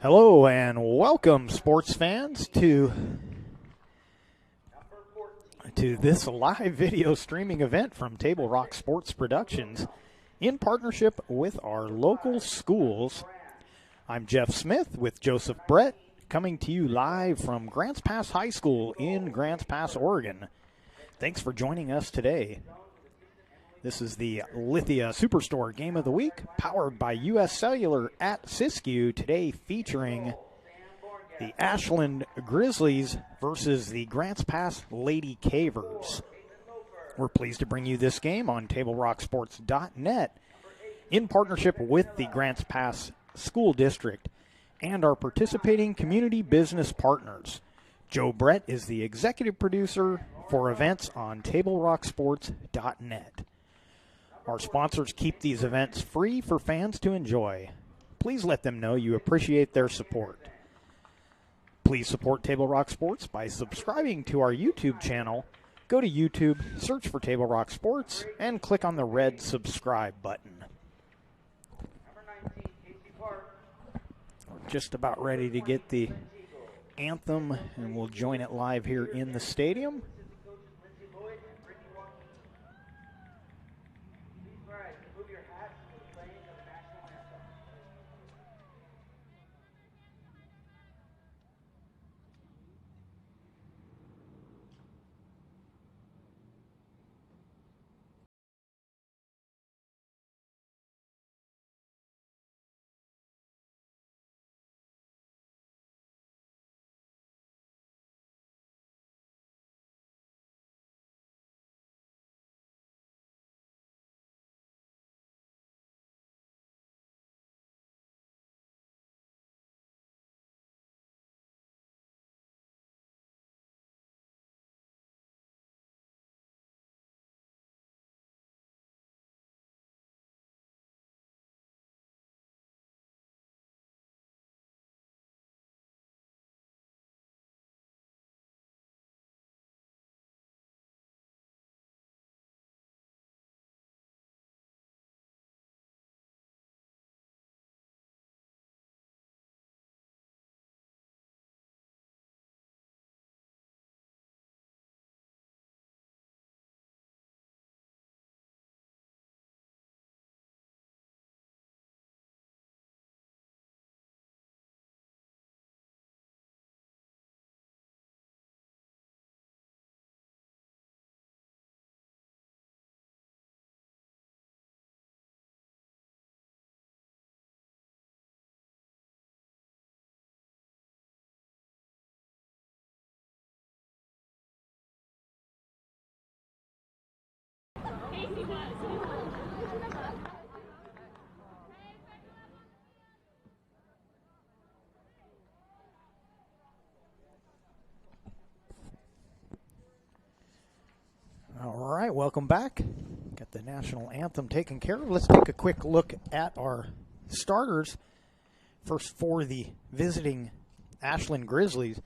Hello and welcome, sports fans, to this live video streaming event from Table Rock Sports Productions in partnership with our local schools. I'm Jeff Smith with Joseph Brett, coming to you live from Grants Pass High School in Grants Pass, Oregon. Thanks for joining us today. This is the Lithia Superstore Game of the Week, powered by U.S. Cellular at Siskiyou, today featuring the Ashland Grizzlies versus the Grants Pass Lady Cavers. We're pleased to bring you this game on TableRockSports.net in partnership with the Grants Pass School District and our participating community business partners. Joe Brett is the executive producer for events on TableRockSports.net. Our sponsors keep these events free for fans to enjoy. Please let them know you appreciate their support. Please support Table Rock Sports by subscribing to our YouTube channel. Go to YouTube, search for Table Rock Sports, and click on the red subscribe button. We're just about ready to get the anthem, and we'll join it live here in the stadium. All right, welcome back. Got the national anthem taken care of. Let's take a quick look at our starters. First, for the visiting Ashland Grizzlies,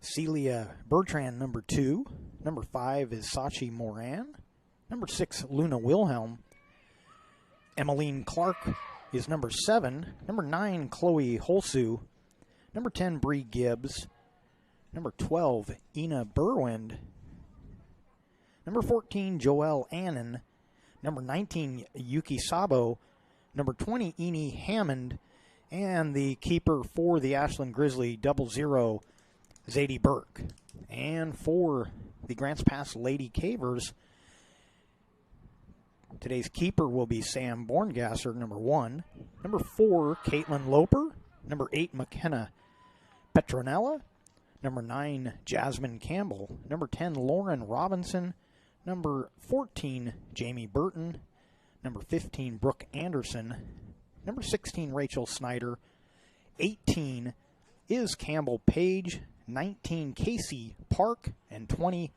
Celia Bertrand, number 2. Number 5 is Sachi Moran. Number 6, Luna Wilhelm. Emmeline Clark is number 7. Number 9, Chloe Holsu. Number 10, Bree Gibbs. Number 12, Ina Berwind. Number 14, Joelle Annan. Number 19, Yuki Sabo. Number 20, Eni Hammond. And the keeper for the Ashland Grizzly, 00, Zadie Burke. And for the Grants Pass Lady Cavers, today's keeper will be Sam Borngasser, number 1. Number 4, Caitlin Loper. Number 8, McKenna Petronella. Number 9, Jasmine Campbell. Number 10, Lauren Robinson. Number 14, Jamie Burton. Number 15, Brooke Anderson. Number 16, Rachel Snyder. 18 is Campbell Page. 19, Casey Park. And 20,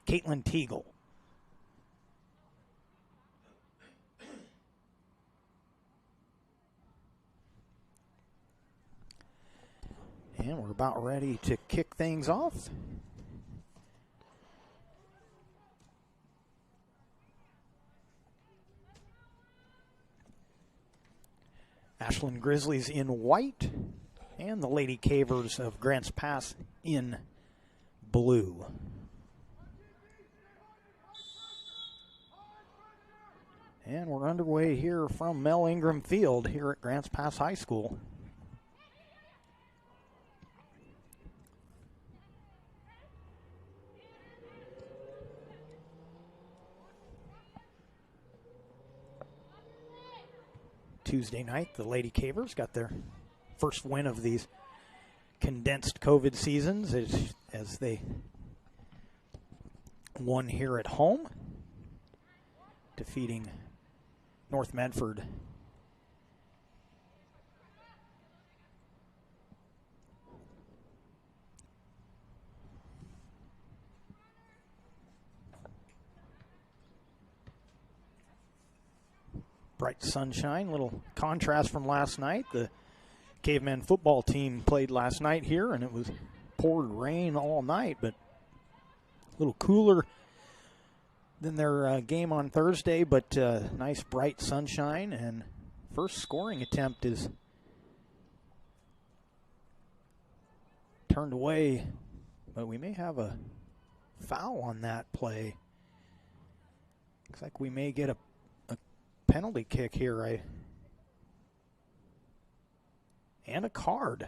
Caitlin Teagle. And we're about ready to kick things off. Ashland Grizzlies in white, and the Lady Cavers of Grants Pass in blue. And we're underway here from Mel Ingram Field here at Grants Pass High School. Tuesday night, the Lady Cavers got their first win of these condensed COVID seasons as they won here at home, defeating North Medford. Bright sunshine, little contrast from last night. The Caveman football team played last night here, and it was poured rain all night, but a little cooler than their game on Thursday, but nice bright sunshine, and first scoring attempt is turned away, but we may have a foul on that play. Looks like we may get a penalty kick here, and a card.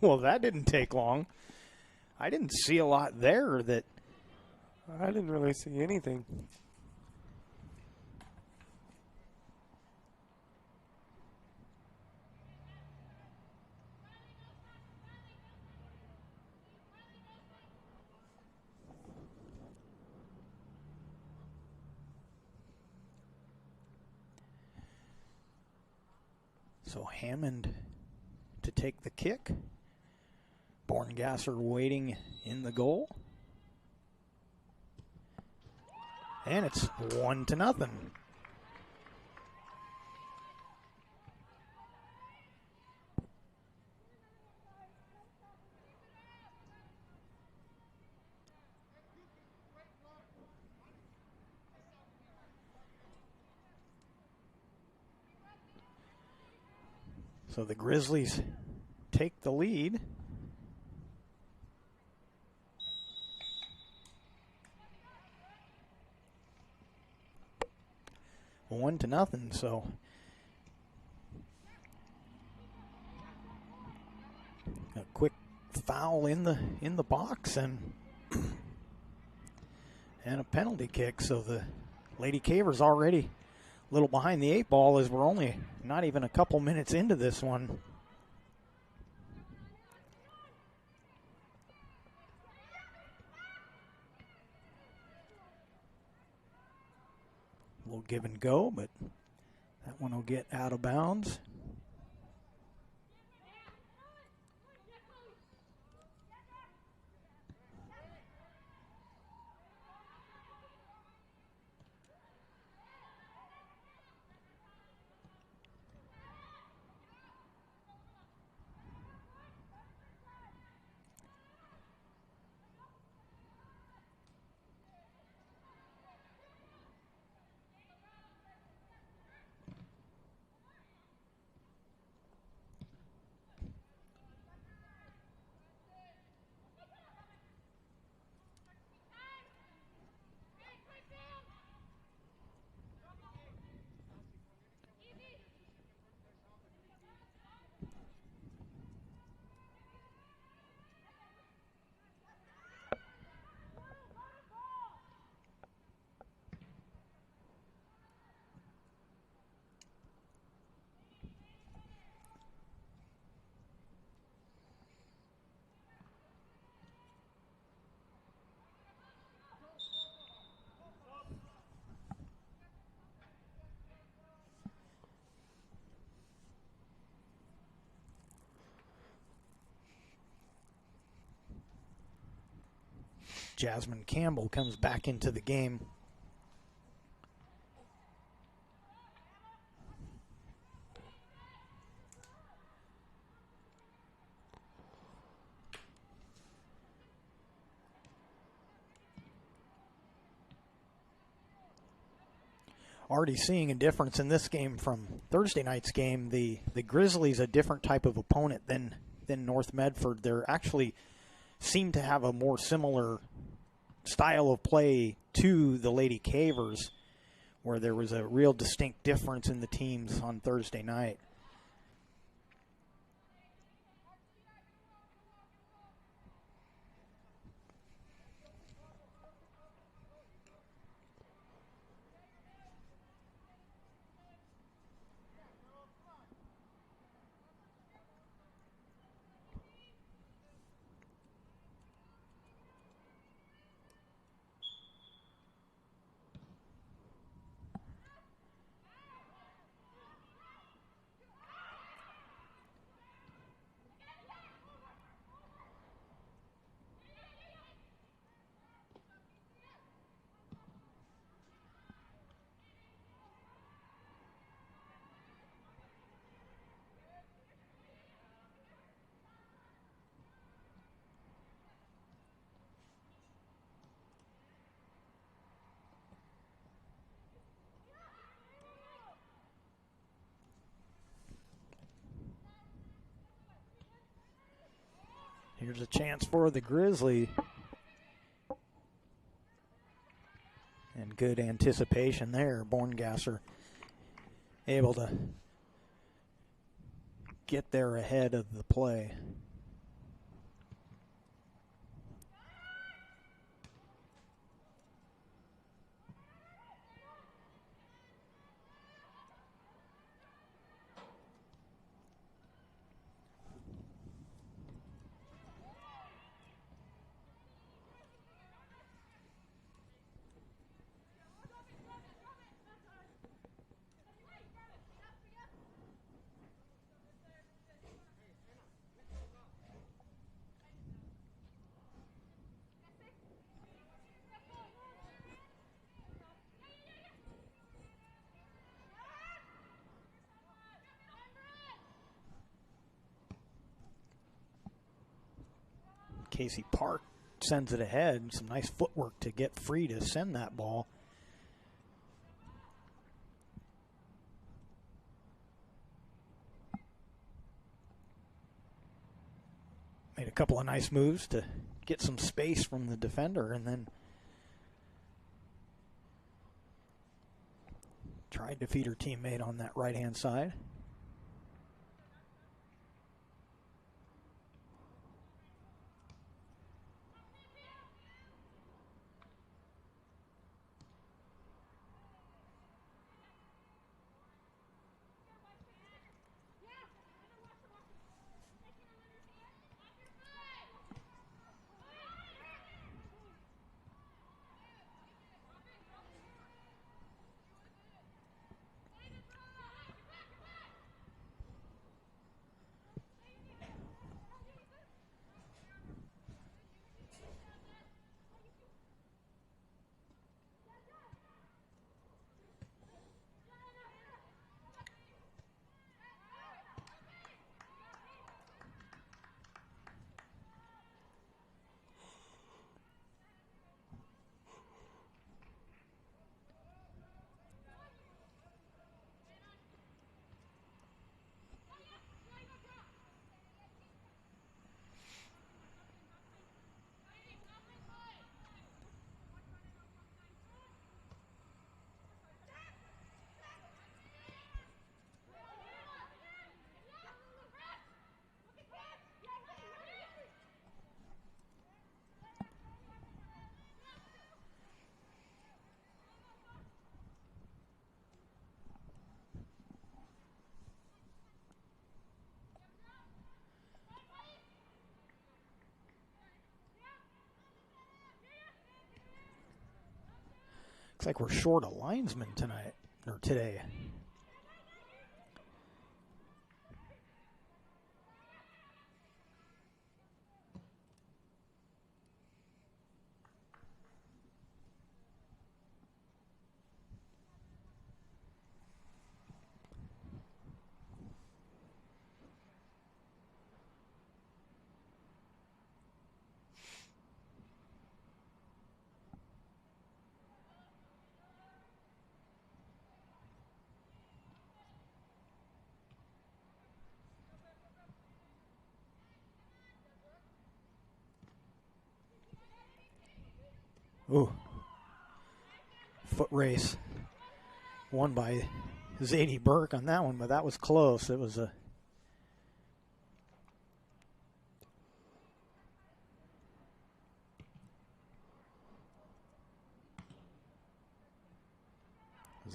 Well, that didn't take long. I didn't see a lot there that. I didn't really see anything. So Hammond to take the kick. Borngasser waiting in the goal. And it's 1-0. So the Grizzlies take the lead. One to nothing, so a quick foul in the box and a penalty kick. So the Lady Cavers already a little behind the eight ball as we're only not even a couple minutes into this one. A little give and go, but that one will get out of bounds. Jasmine Campbell comes back into the game. already seeing a difference in this game from Thursday night's game. The Grizzlies, a different type of opponent than North Medford. They're actually seem to have a more similar style of play to the Lady Cavers, where there was a real distinct difference in the teams on Thursday night. Here's a chance for the Grizzly. And good anticipation there. Borngasser able to get there ahead of the play. Casey Park sends it ahead. Some nice footwork to get free to send that ball. Made a couple of nice moves to get some space from the defender, and then tried to feed her teammate on that right-hand side. Looks like we're short a linesman tonight, or today. Ooh. Foot race. Won by Zadie Burke on that one, but that was close. It was a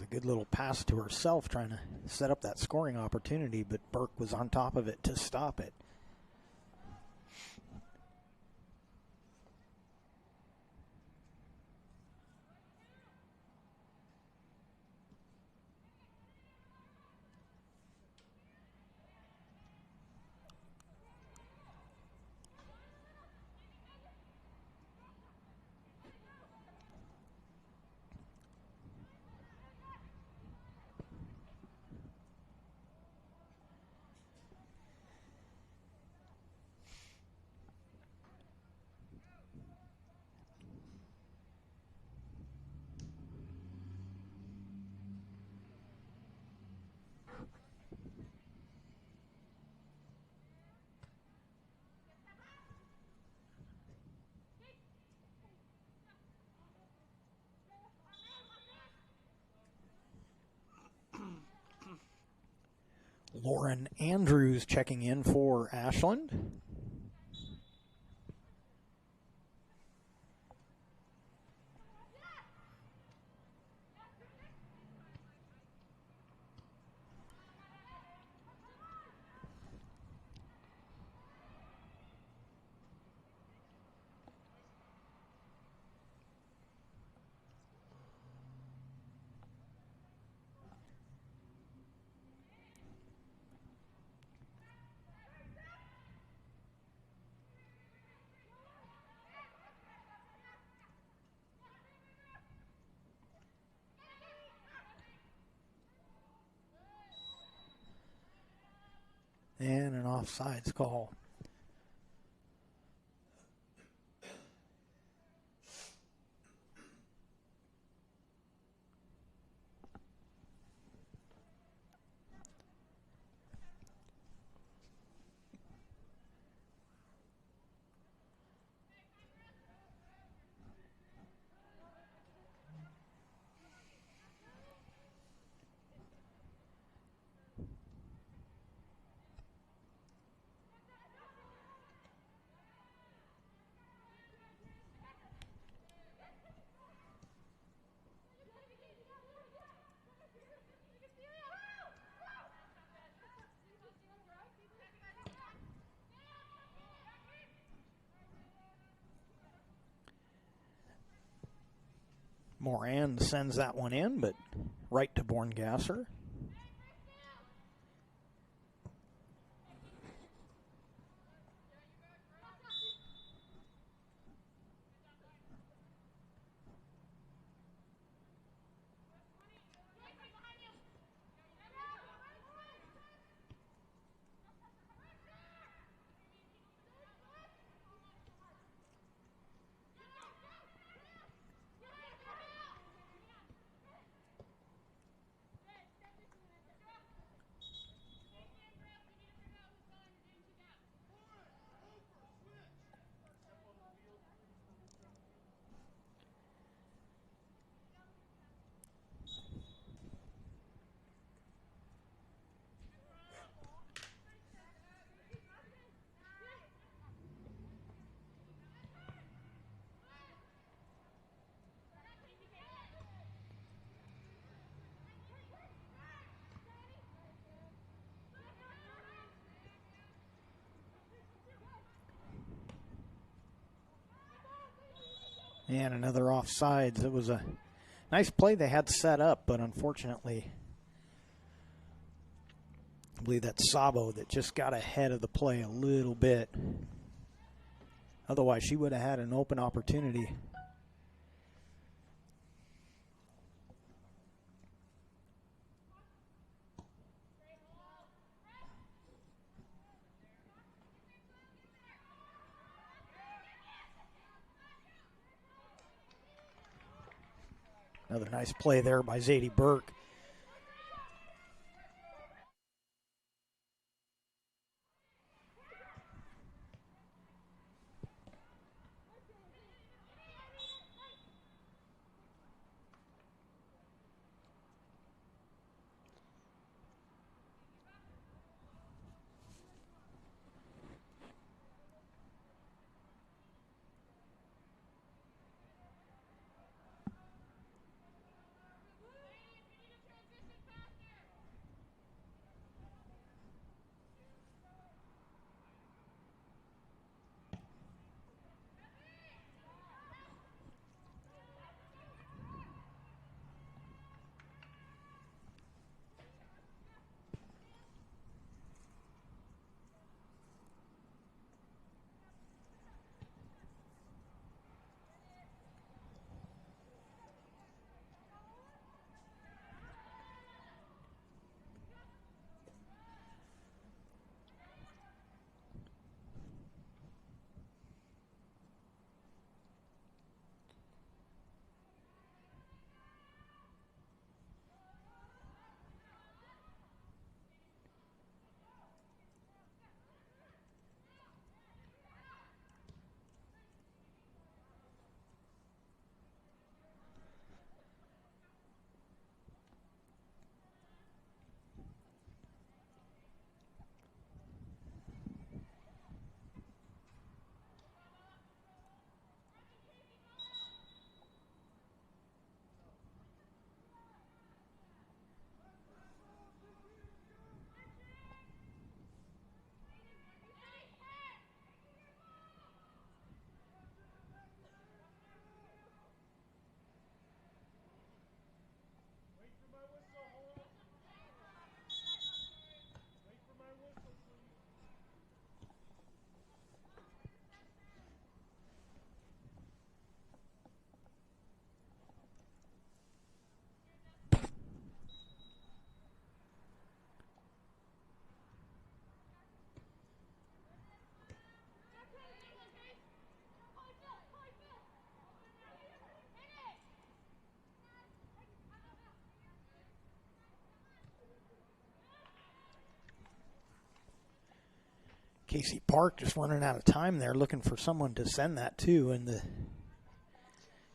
good little pass to herself, trying to set up that scoring opportunity, but Burke was on top of it to stop it. Lauren Andrews checking in for Ashland. And an offsides call. Moran sends that one in, but right to Borngasser. And another offsides. It was a nice play they had set up, but unfortunately, I believe that's Sabo that just got ahead of the play a little bit. Otherwise, she would have had an open opportunity. Another nice play there by Zadie Burke. Casey Park just running out of time there, looking for someone to send that to, and the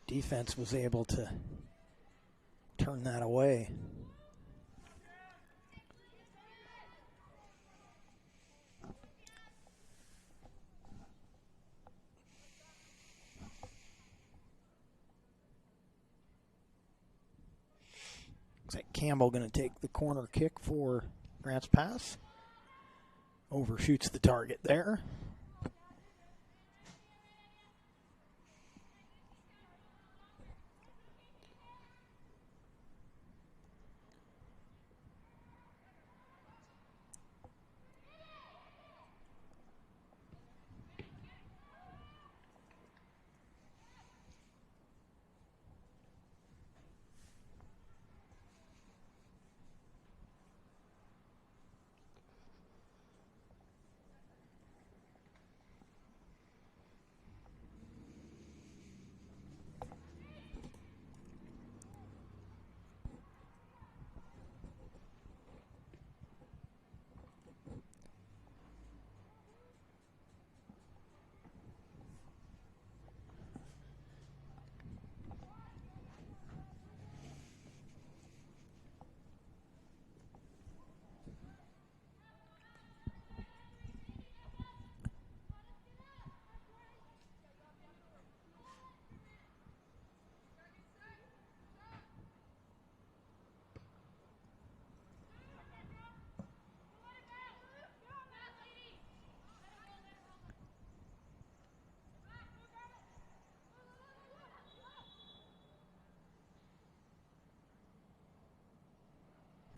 defense was able to turn that away. Looks like Campbell going to take the corner kick for Grants Pass. Overshoots the target there.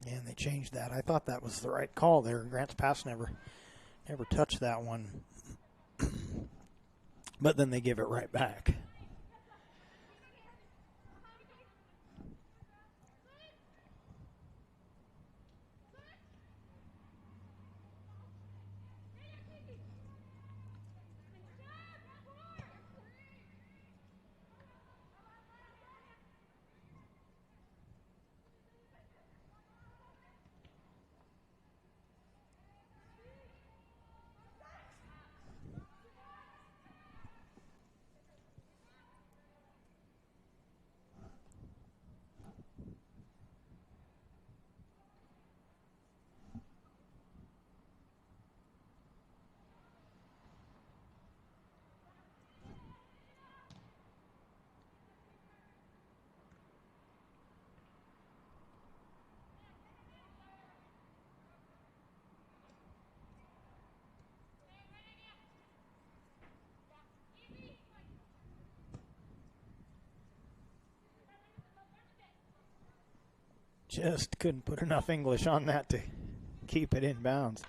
And they changed that. I thought that was the right call there. Grants Pass never touched that one. But then they give it right back. Just couldn't put enough English on that to keep it in bounds.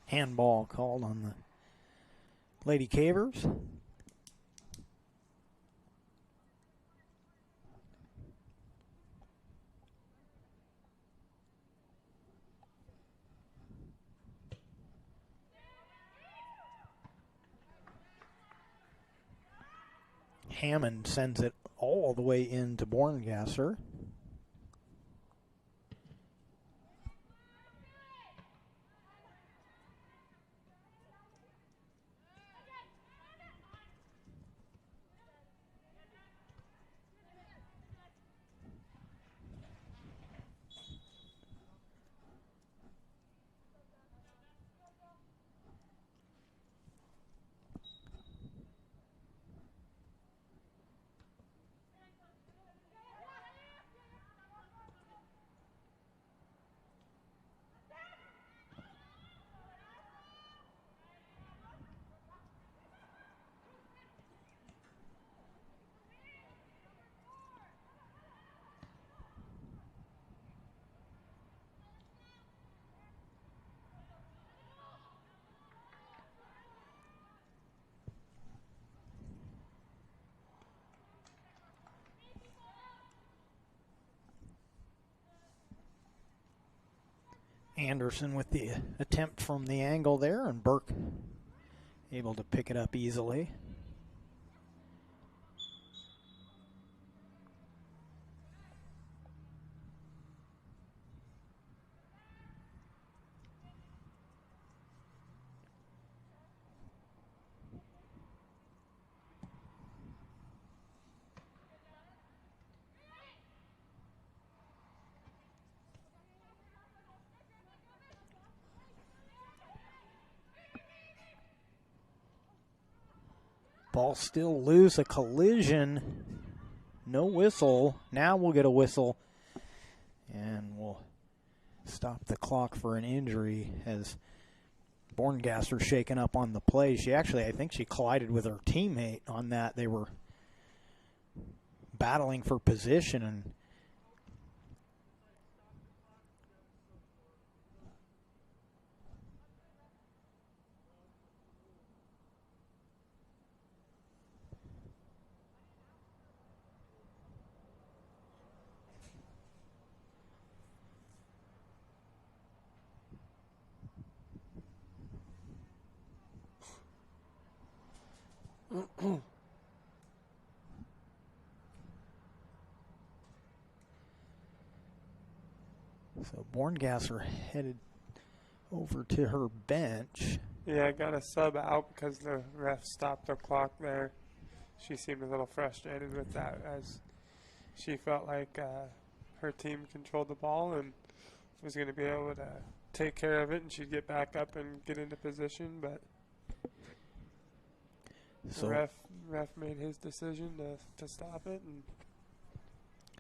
Handball called on the Lady Cavers. Hammond sends it all the way into Borngasser. Anderson with the attempt from the angle there, and Burke able to pick it up easily. Ball still loose, a collision, no whistle. Now we'll get a whistle, and we'll stop the clock for an injury as Borngasser shaken up on the play. She actually, I think she collided with her teammate on that. They were battling for position, and so Borngasser headed over to her bench. Yeah, I got a sub out because the ref stopped the clock there. She seemed a little frustrated with that as she felt like her team controlled the ball and was going to be able to take care of it, and she'd get back up and get into position, but So the ref made his decision to stop it. And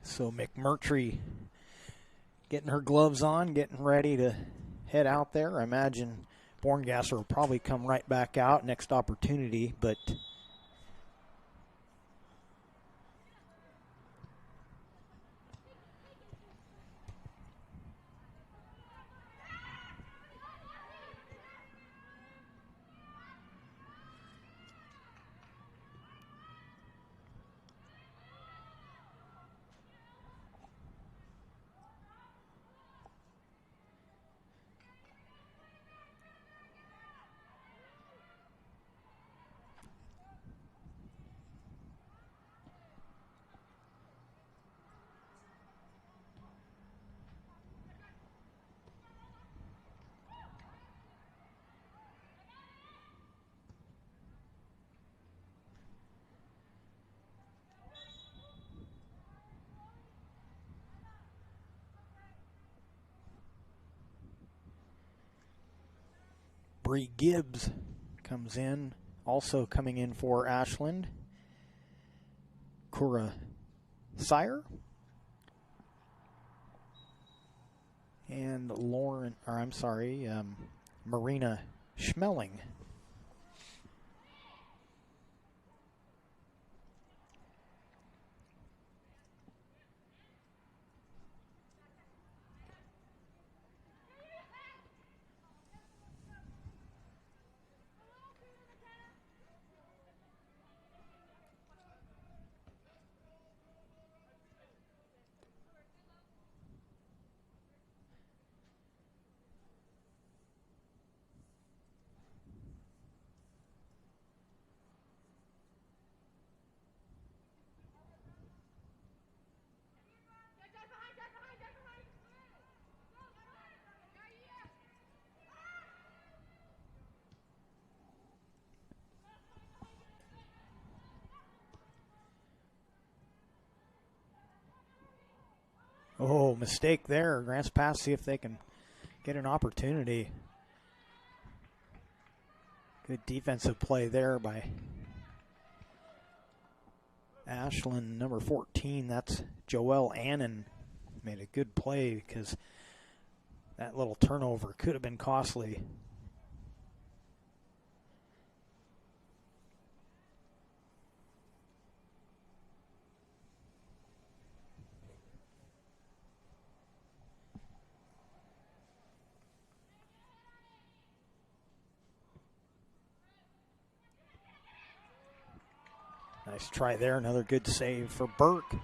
so McMurtry getting her gloves on, getting ready to head out there. I imagine Borngasser will probably come right back out next opportunity, but Bree Gibbs comes in, also coming in for Ashland. Cora Sire and Marina Schmelling. Oh, mistake there. Grants pass, see if they can get an opportunity. Good defensive play there by Ashland, number 14. That's Joelle Annan. Made a good play because that little turnover could have been costly. Nice try there. Another good save for Burke.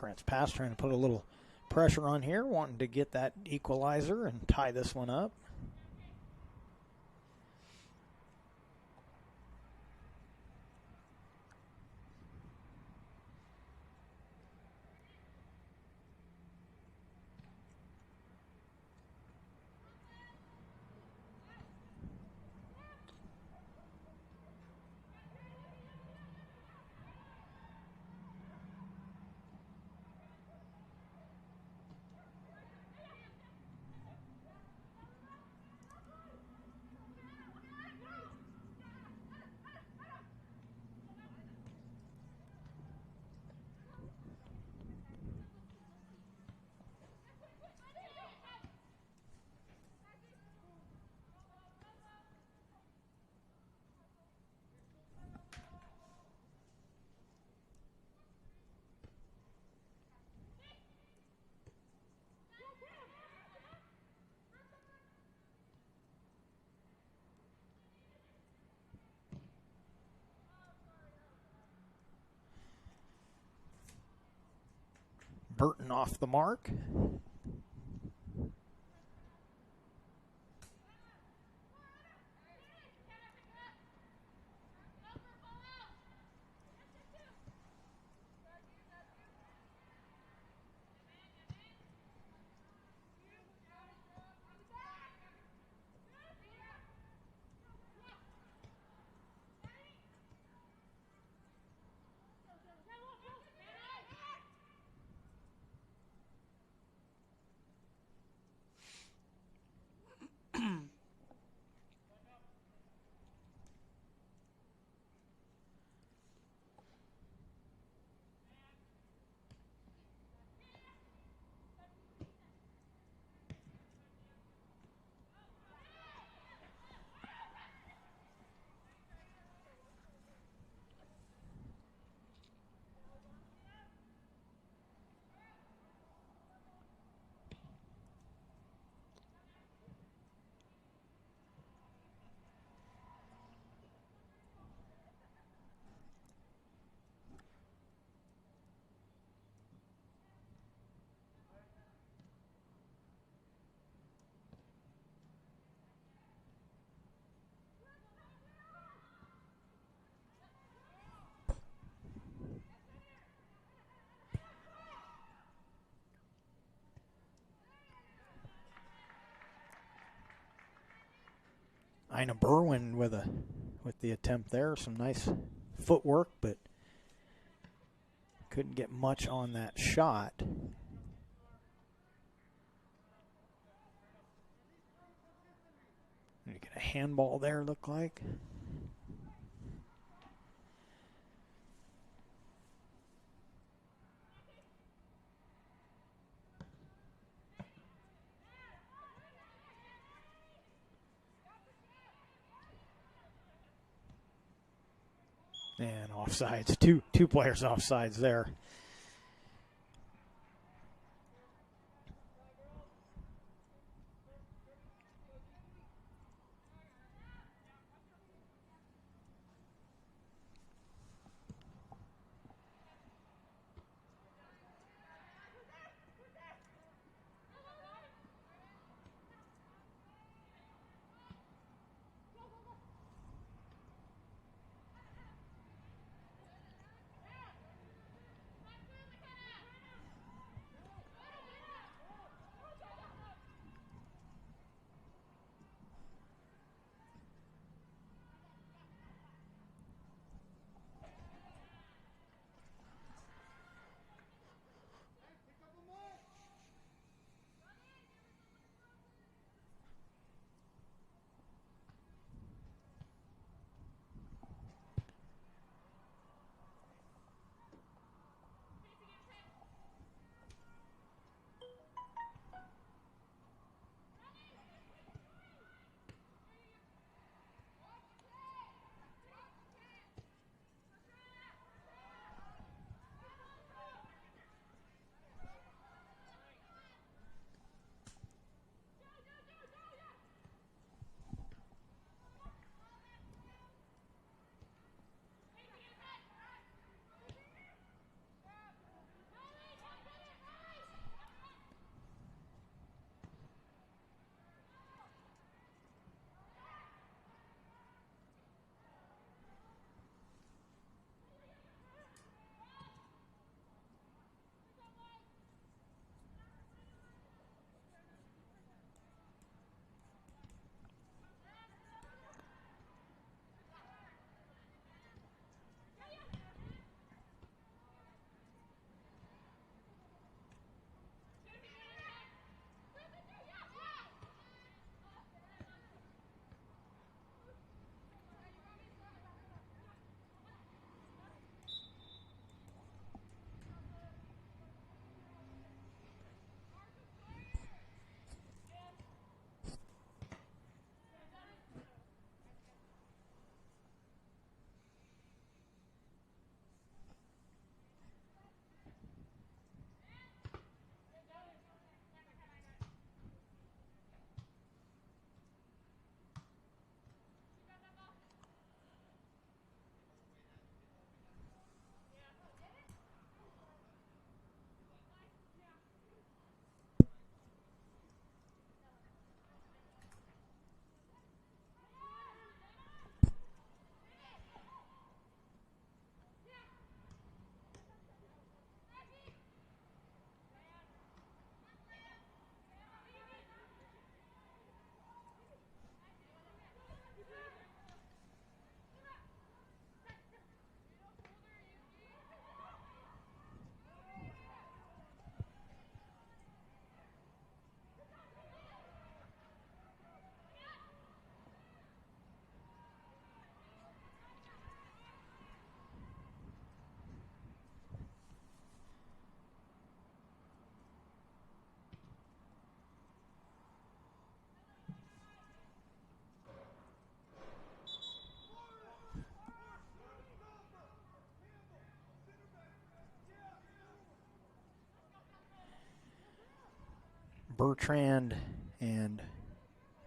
Grant's pass trying to put a little pressure on here, wanting to get that equalizer and tie this one up. Burton off the mark. Ina Berwin with the attempt there. Some nice footwork, but couldn't get much on that shot. You get a handball there, look like. And offsides, two players offsides there. Bertrand and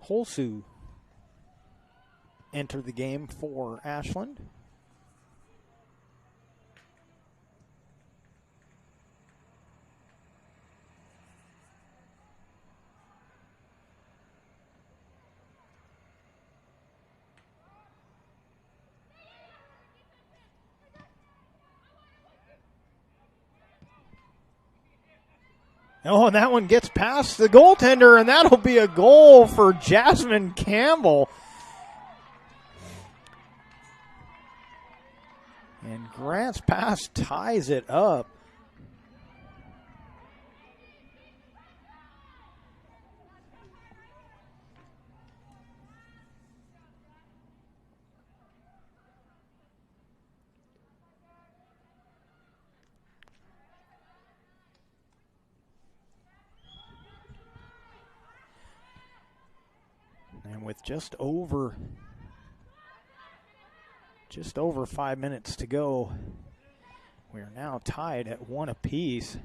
Holsu enter the game for Ashland. Oh, and that one gets past the goaltender, and that'll be a goal for Jasmine Campbell. And Grant's pass ties it up. And with just over 5 minutes to go, we are now tied at 1 apiece.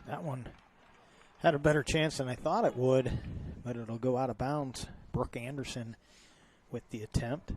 That one had a better chance than I thought it would, but it'll go out of bounds. Brooke Anderson with the attempt.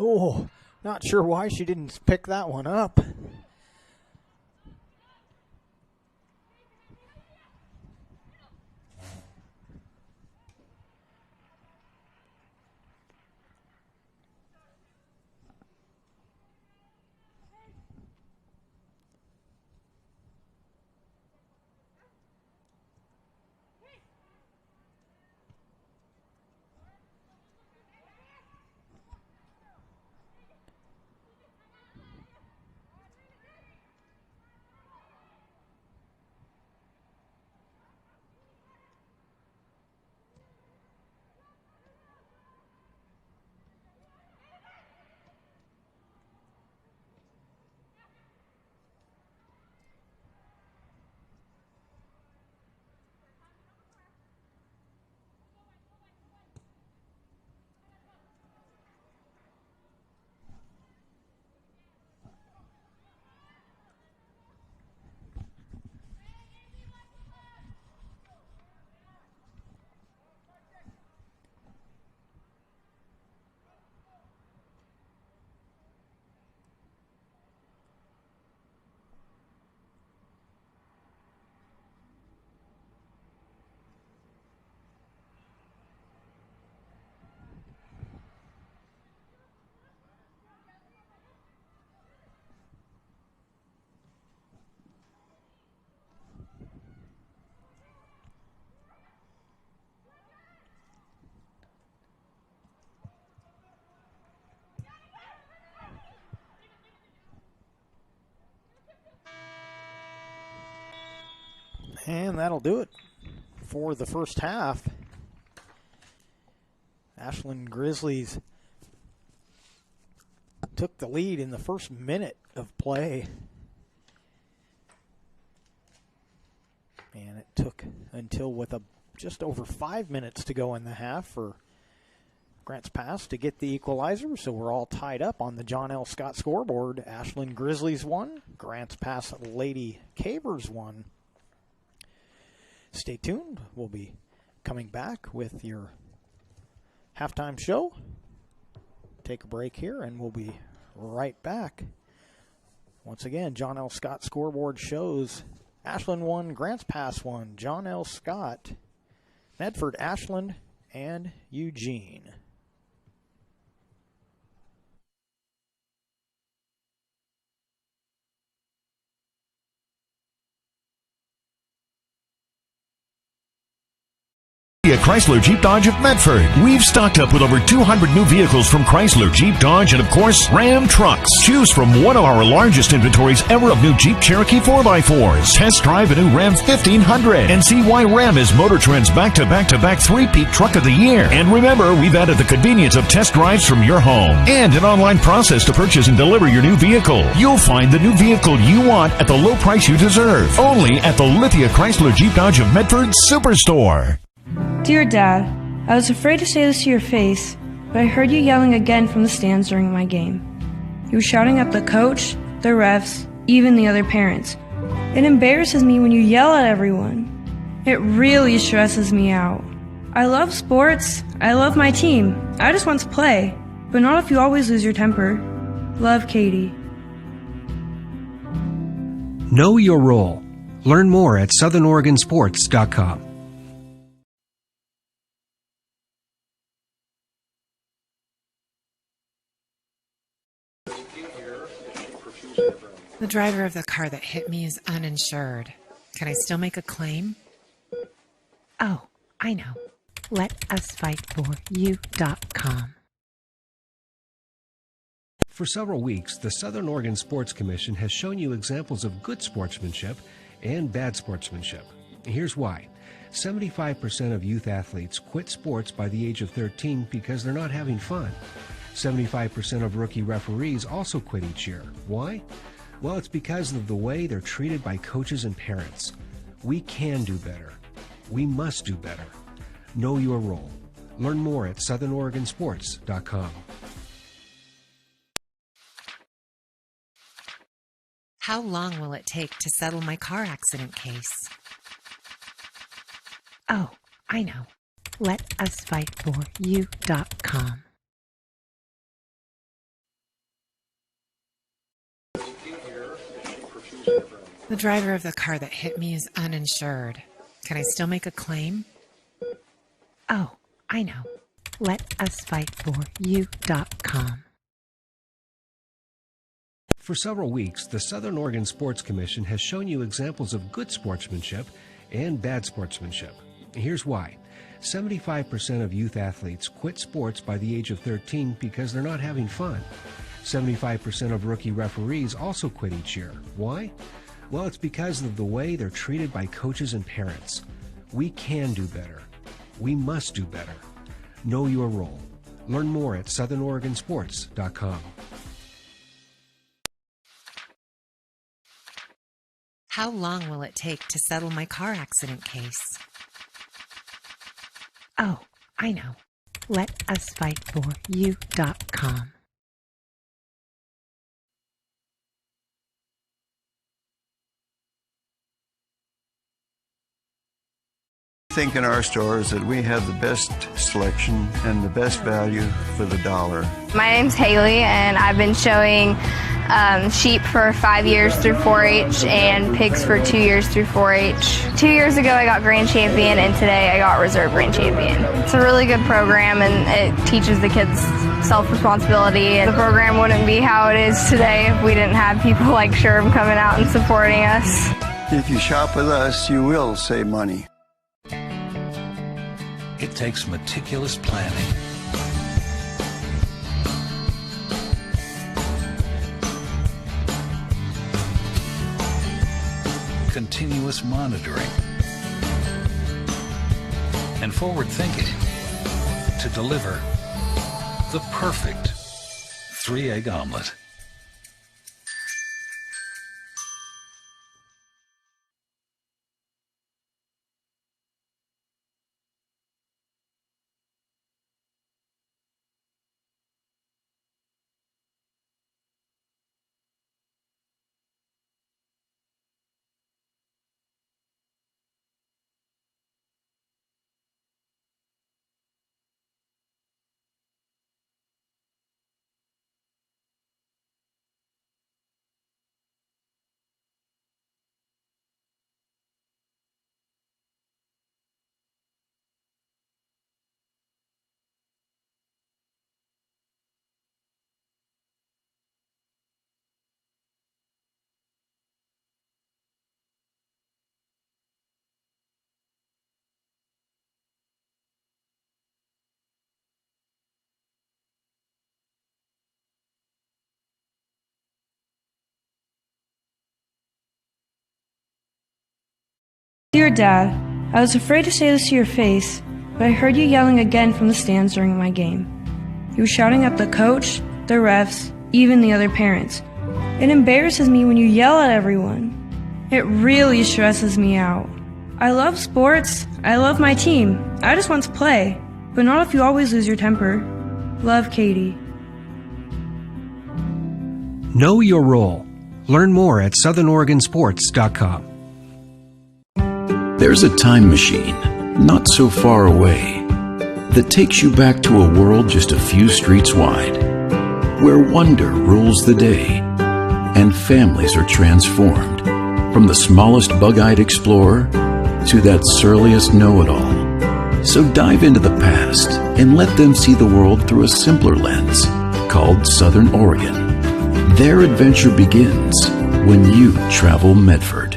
Oh, Not sure why she didn't pick that one up. And that'll do it for the first half. Ashland Grizzlies took the lead in the first minute of play. And it took until with just over 5 minutes to go in the half for Grants Pass to get the equalizer. So we're all tied up on the John L. Scott scoreboard. Ashland Grizzlies won. Grants Pass Lady Cavers won. Stay tuned. We'll be coming back with your halftime show. Take a break here, and we'll be right back. Once again, John L. Scott scoreboard shows Ashland won, Grants Pass won, John L. Scott, Medford, Ashland, and Eugene. Chrysler Jeep Dodge of Medford. We've stocked up with over 200 new vehicles from Chrysler, Jeep, Dodge, and of course, Ram trucks. Choose from one of our largest inventories ever of new Jeep Cherokee 4x4s. Test drive a new Ram 1500 and see why Ram is Motor Trend's back-to-back-to-back three-peat truck of the year. And remember, we've added the convenience of test drives from your home and an online process to purchase and deliver your new vehicle. You'll find the new vehicle you want at the low price you deserve. Only at the Lithia Chrysler Jeep Dodge of Medford Superstore. Dear Dad, I was afraid to say this to your face, but I heard you yelling again from the stands during my game. You were shouting at the coach, the refs, even the other parents. It embarrasses me when you yell at everyone. It really stresses me out. I love sports, I love my team, I just want to play, but not if you always lose your temper. Love, Katie. Know your role. Learn more at southernoregonsports.com. The driver of the car that hit me is uninsured. Can I still make a claim? Oh, I know. LetUsFightForYou.com. For several weeks, the Southern Oregon Sports Commission has shown you examples of good sportsmanship and bad sportsmanship. Here's why. 75% of youth athletes quit sports by the age of 13 because they're not having fun. 75% of rookie referees also quit each year. Why? Well, it's because of the way they're treated by coaches and parents. We can do better. We must do better. Know your role. Learn more at southernoregonsports.com. How long will it take to settle my car accident case? Oh, I know. LetUsFightForYou.com. The driver of the car that hit me is uninsured. Can I still make a claim? Oh, I know. LetUsFightForYou.com. For several weeks, the Southern Oregon Sports Commission has shown you examples of good sportsmanship and bad sportsmanship. Here's why. 75% of youth athletes quit sports by the age of 13 because they're not having fun. 75% of rookie referees also quit each year. Why? Well, it's because of the way they're treated by coaches and parents. We can do better. We must do better. Know your role. Learn more at southernoregonsports.com. How long will it take to settle my car accident case? Oh, I know. LetUsFightForYou.com. I think in our stores that we have the best selection and the best value for the dollar. My name's Haley, and I've been showing sheep for 5 years through 4-H and pigs for 2 years through 4-H. 2 years ago I got grand champion, and today I got reserve grand champion. It's a really good program, and it teaches the kids self-responsibility. And the program wouldn't be how it is today if we didn't have people like Sherm coming out and supporting us. If you shop with us, you will save money. It takes meticulous planning, continuous monitoring, and forward thinking to deliver the perfect 3-egg omelet. Dear Dad, I was afraid to say this to your face, but I heard you yelling again from the stands during my game. You were shouting at the coach, the refs, even the other parents. It embarrasses me when you yell at everyone. It really stresses me out. I love sports. I love my team. I just want to play, but not if you always lose your temper. Love, Katie. Know your role. Learn more at southernoregonsports.com. There's a time machine, not so far away, that takes you back to a world just a few streets wide, where wonder rules the day, and families are transformed, from the smallest bug-eyed explorer to that surliest know-it-all. So dive into the past and let them see the world through a simpler lens, called Southern Oregon. Their adventure begins when you travel Medford.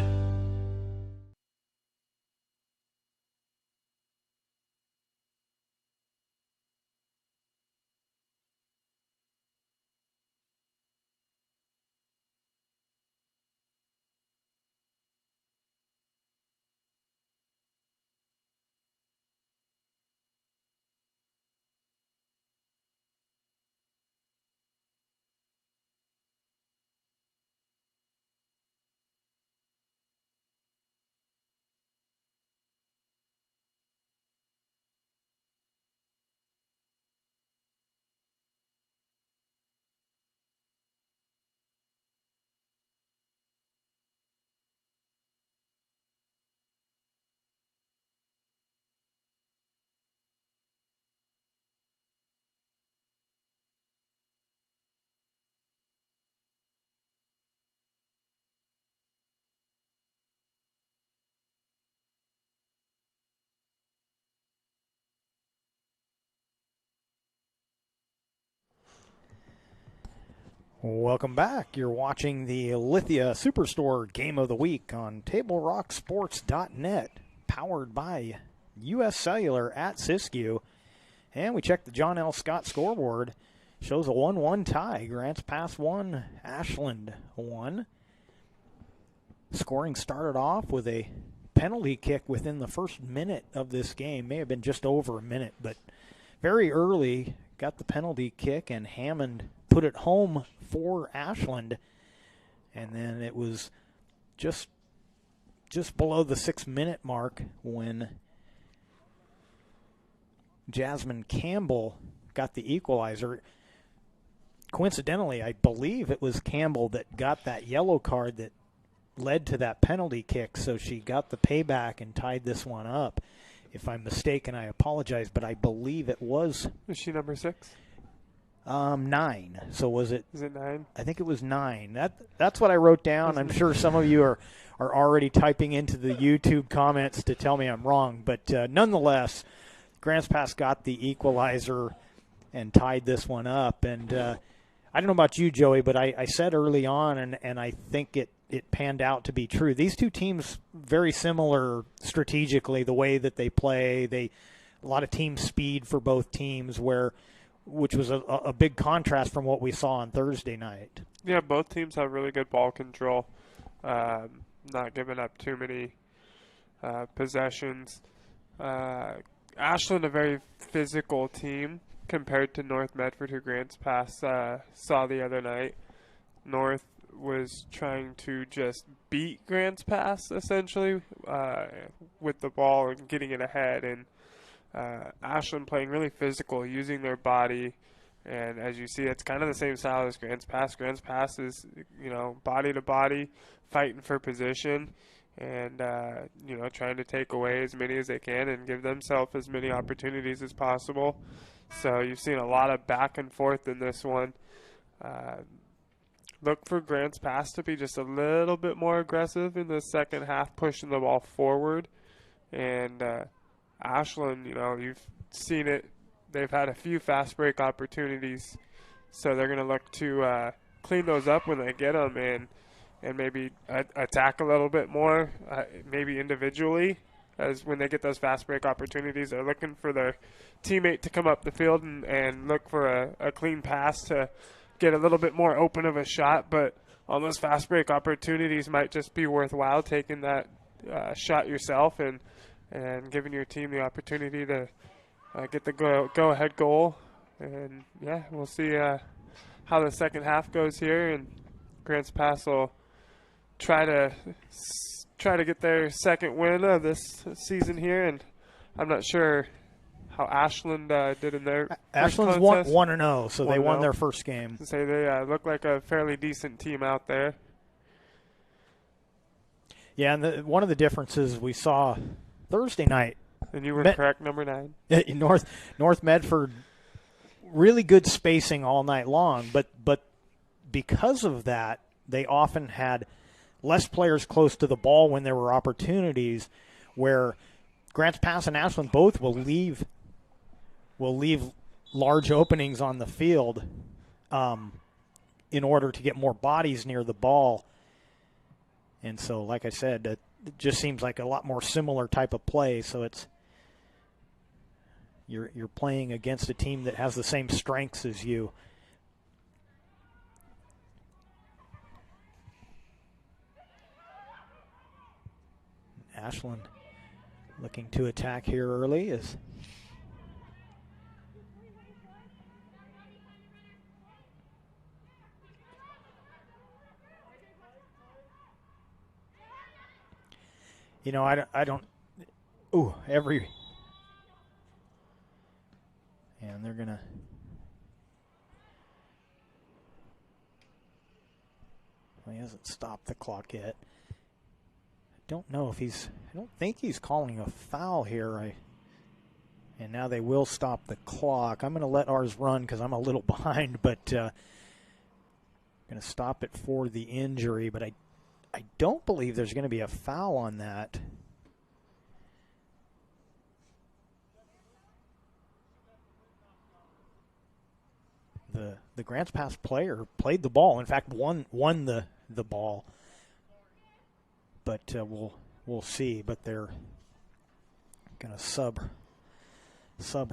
Welcome back. You're watching the Lithia Superstore Game of the Week on TableRockSports.net, powered by U.S. Cellular at Siskiyou. And we checked the John L. Scott scoreboard. Shows a 1-1 tie. Grants Pass 1, Ashland 1. Scoring started off with a penalty kick within the first minute of this game. May have been just over a minute, but very early got the penalty kick, and Hammond put it home for Ashland. And then it was just below the 6-minute mark when Jasmine Campbell got the equalizer. Coincidentally, I believe it was Campbell that got that yellow card that led to that penalty kick, so she got the payback and tied this one up. If I'm mistaken, I apologize, but I believe it was. Is she number 6? 9. So was it? Is it 9? I think it was 9. That's what I wrote down. I'm sure some of you are already typing into the YouTube comments to tell me I'm wrong, but nonetheless, Grants Pass got the equalizer and tied this one up. And I don't know about you, Joey, but I said early on, and I think it panned out to be true. These two teams very similar strategically, the way that they play. A lot of team speed for both teams, which was a big contrast from what we saw on Thursday night. Yeah, both teams have really good ball control, not giving up too many possessions. Ashland, a very physical team compared to North Medford, who Grants Pass saw the other night. North was trying to just beat Grants Pass, essentially, with the ball and getting it ahead. And Ashland playing really physical, using their body. And as you see, it's kind of the same style as Grants Pass. Grants Pass is, body to body, fighting for position, and, trying to take away as many as they can and give themselves as many opportunities as possible. So you've seen a lot of back and forth in this one. Look for Grants Pass to be just a little bit more aggressive in the second half, pushing the ball forward. And Ashland, you've seen it. They've had a few fast break opportunities, so they're going to look to clean those up when they get them and maybe attack a little bit more, maybe individually. As when they get those fast break opportunities, they're looking for their teammate to come up the field and look for a clean pass to get a little bit more open of a shot. But on those fast break opportunities, might just be worthwhile taking that shot yourself and giving your team the opportunity to get the go-ahead goal. And, yeah, we'll see how the second half goes here. And Grants Pass will try to get their second win of this season here. And I'm not sure how Ashland did in their Ashland's 1-0, so they won their first game. Say they look like a fairly decent team out there. Yeah, and one of the differences we saw Thursday night. And you were correct, number 9. North Medford, really good spacing all night long, but because of that, they often had less players close to the ball when there were opportunities, where Grants Pass and Ashland both will leave large openings on the field in order to get more bodies near the ball. And so, like I said, it just seems like a lot more similar type of play. So you're playing against a team that has the same strengths as you. Ashland looking to attack here early is I don't and they're gonna he hasn't stopped the clock yet. Don't know if I don't think he's calling a foul here. And now they will stop the clock. I'm going to let ours run because I'm a little behind, but going to stop it for the injury. But I don't believe there's going to be a foul on that. the Grants Pass player played the ball. In fact, won the ball. But we'll see. But they're gonna sub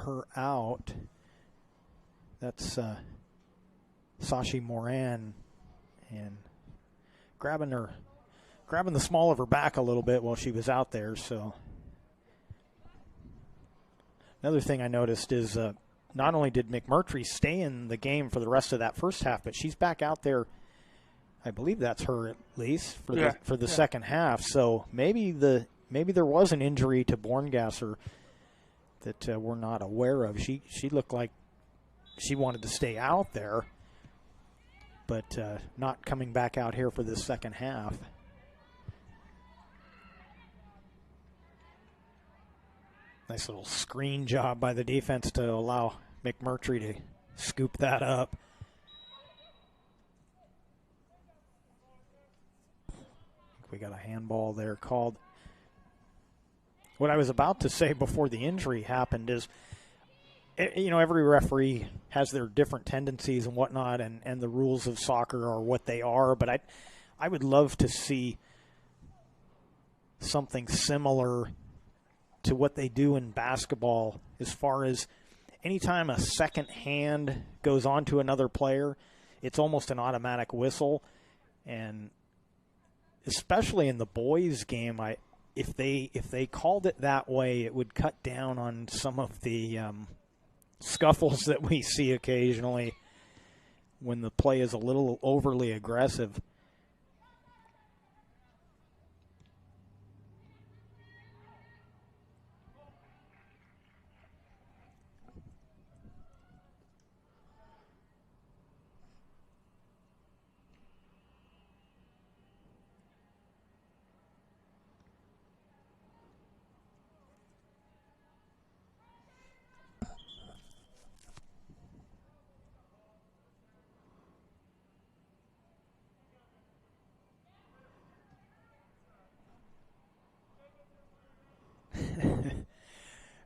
her out. That's Sashi Moran, and grabbing the small of her back a little bit while she was out there. So another thing I noticed is not only did McMurtry stay in the game for the rest of that first half, but she's back out there. I believe that's her at least for the second half. So maybe there was an injury to Borngasser that we're not aware of. She looked like she wanted to stay out there, but not coming back out here for this second half. Nice little screen job by the defense to allow McMurtry to scoop that up. We got a handball there called. What I was about to say before the injury happened is, every referee has their different tendencies and whatnot, and the rules of soccer are what they are, but I would love to see something similar to what they do in basketball as far as anytime a second hand goes on to another player, it's almost an automatic whistle. And especially in the boys' game, if they called it that way, it would cut down on some of the scuffles that we see occasionally when the play is a little overly aggressive.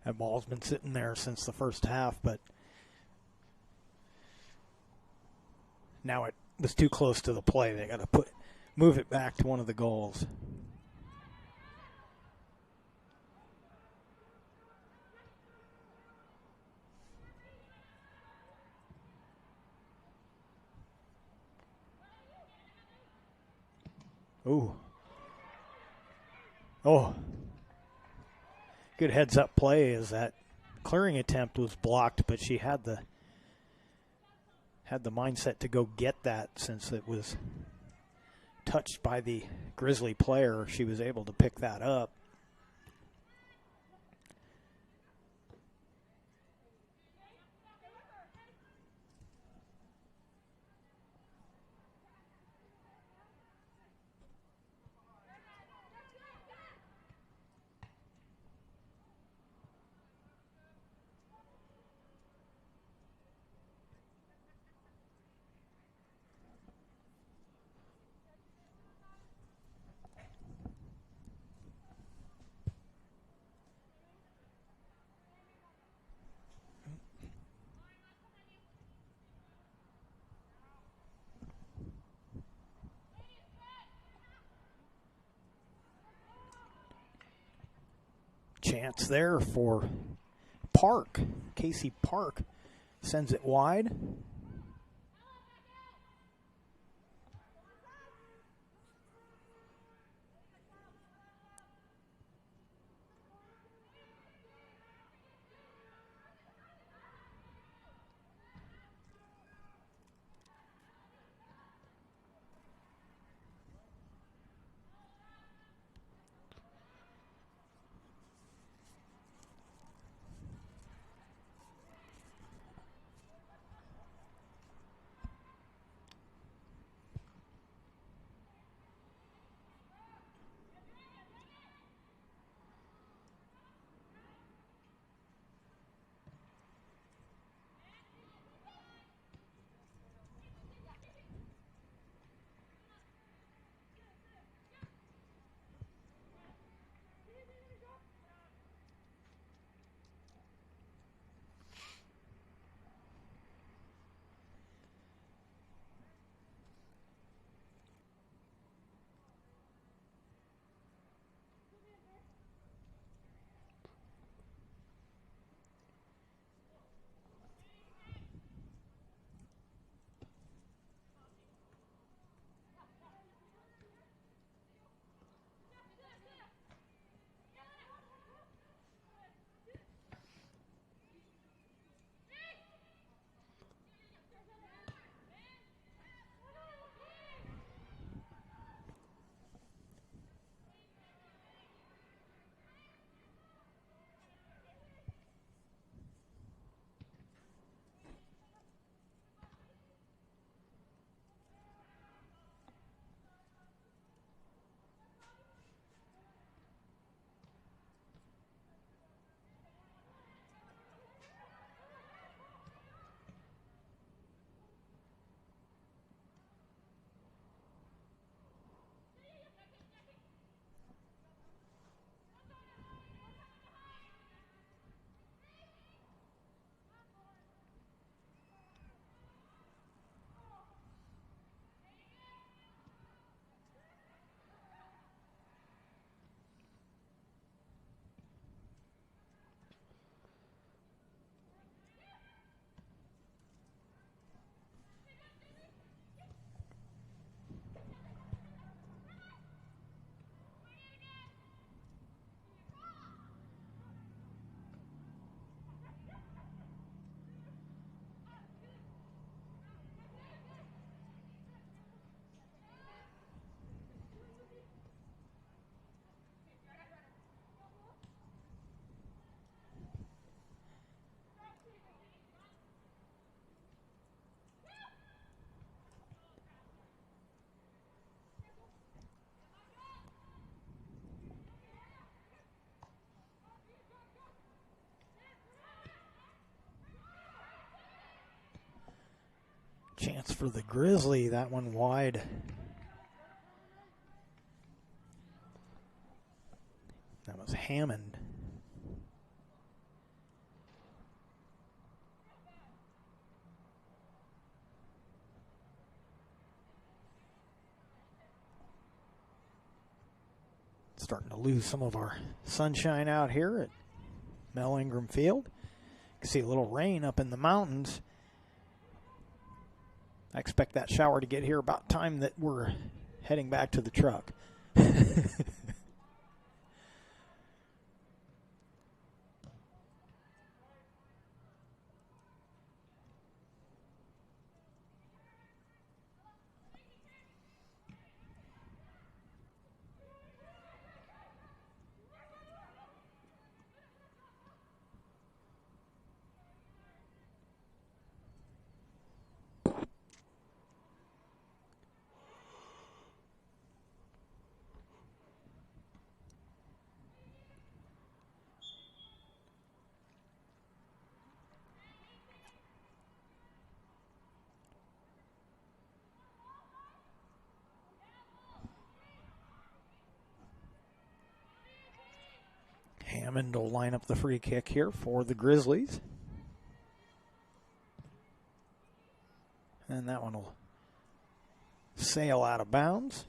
That ball's been sitting there since the first half, but now it was too close to the play. They got to move it back to one of the goals. Ooh. Oh. Good heads-up play as that clearing attempt was blocked, but she had the mindset to go get that since it was touched by the Grizzly player. She was able to pick that up. Chance there for Park. Casey Park sends it wide. That's for the Grizzly. That one wide. That was Hammond. Starting to lose some of our sunshine out here at Mel Ingram Field. You can see a little rain up in the mountains. I expect that shower to get here about time that we're heading back to the truck. Hammond will line up the free kick here for the Grizzlies. And that one will sail out of bounds.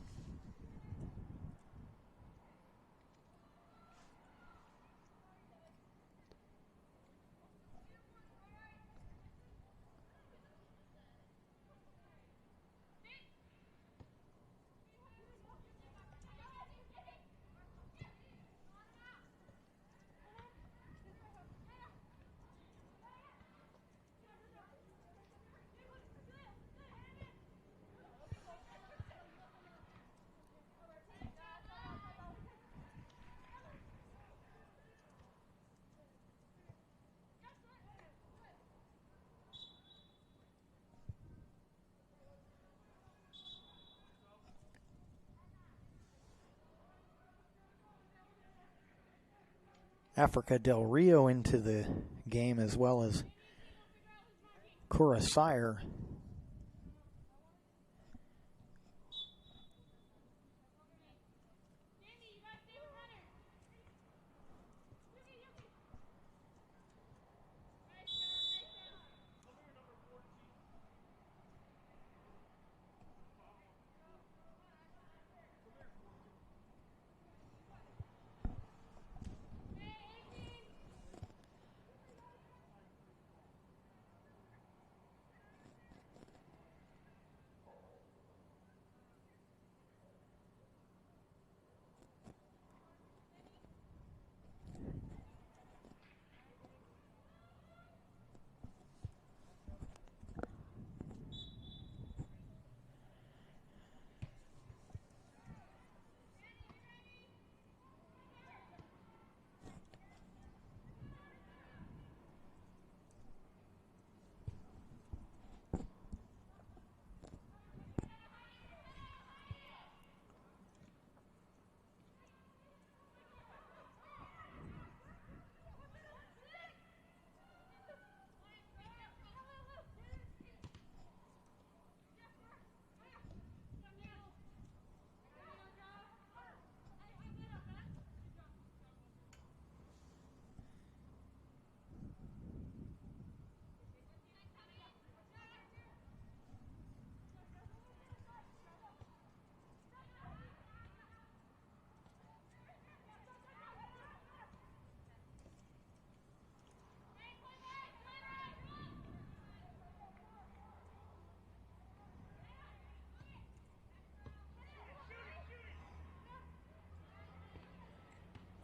Africa Del Rio into the game, as well as Curacao.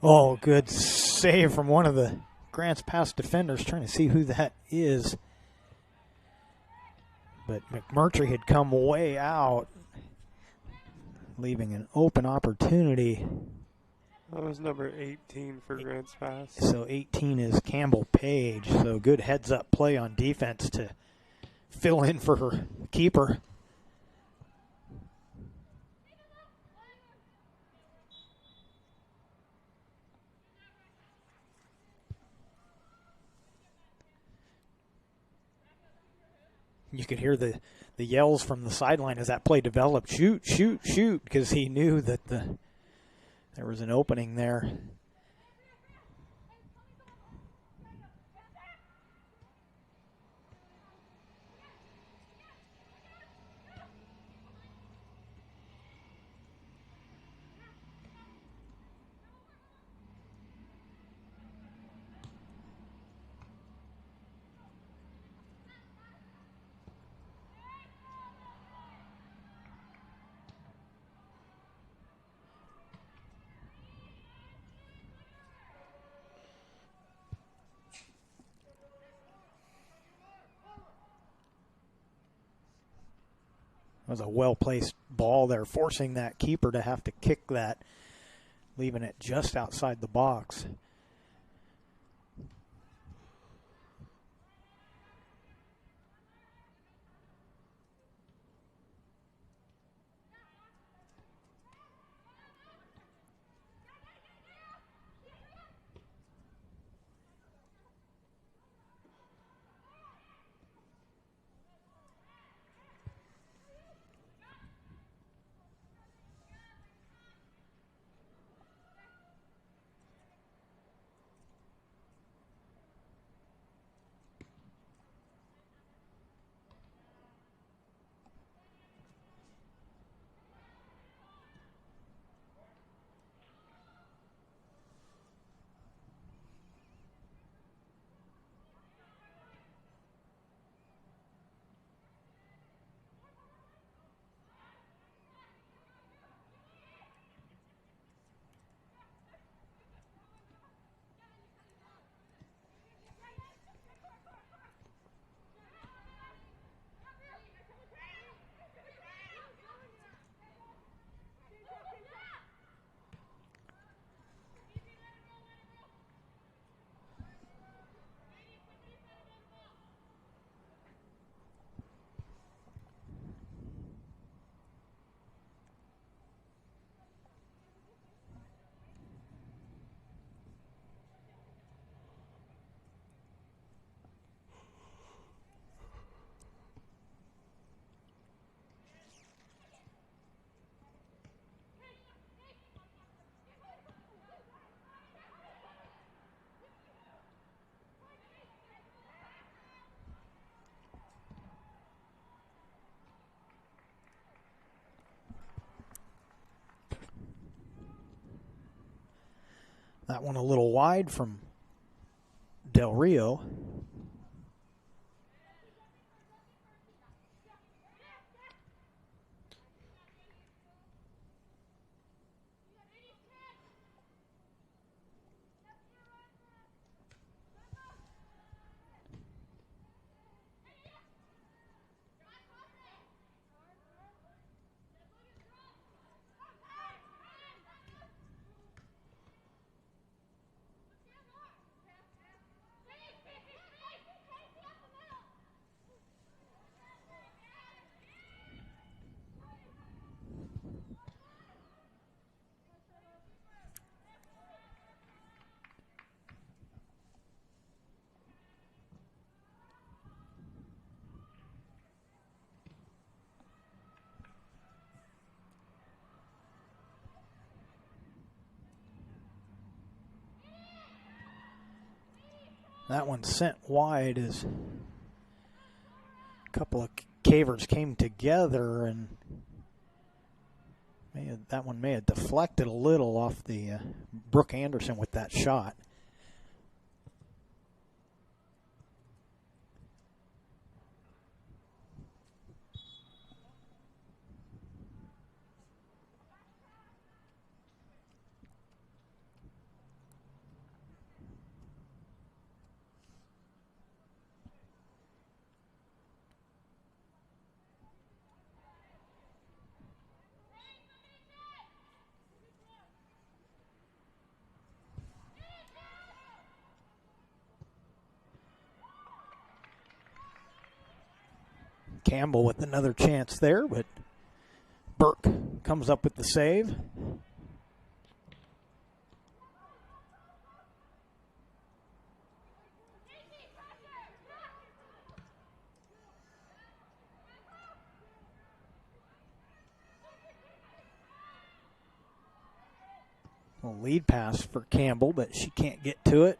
Oh, good save from one of the Grants Pass defenders, trying to see who that is. But McMurtry had come way out, leaving an open opportunity. That was number 18 for Grants Pass. So 18 is Campbell Page. So good heads-up play on defense to fill in for her keeper. You could hear the yells from the sideline as that play developed. Shoot, shoot, shoot, because he knew that there was an opening there. That was a well-placed ball there, forcing that keeper to have to kick that, leaving it just outside the box. That one a little wide from Del Rio. That one sent wide as a couple of cavers came together, and that one may have deflected a little off the Brooke Anderson with that shot. Campbell with another chance there, but Burke comes up with the save. A lead pass for Campbell, but she can't get to it.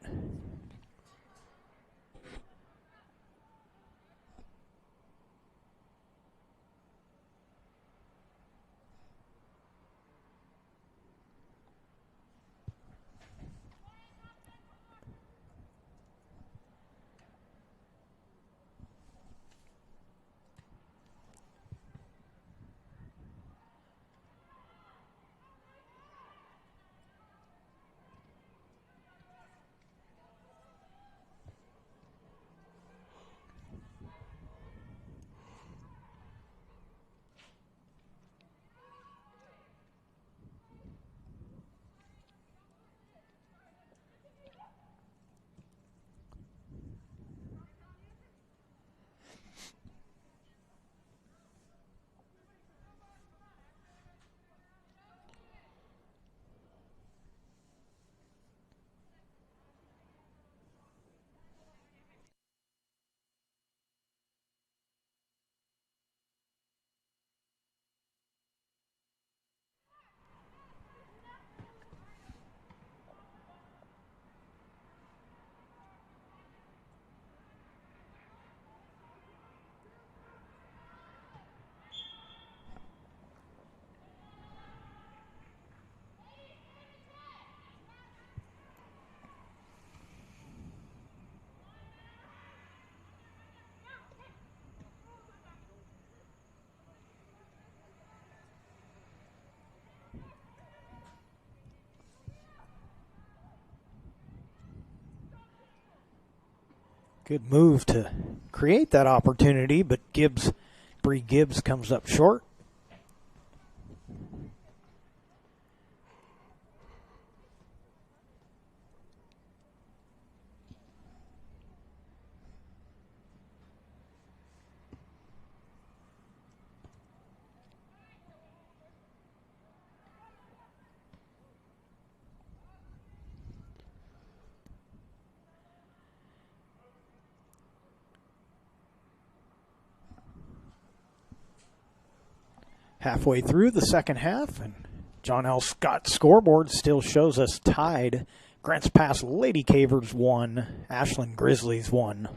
Good move to create that opportunity, but Bree Gibbs comes up short. Halfway through the second half, and John L. Scott's scoreboard still shows us tied. Grants Pass Lady Cavers 1, Ashland Grizzlies 1.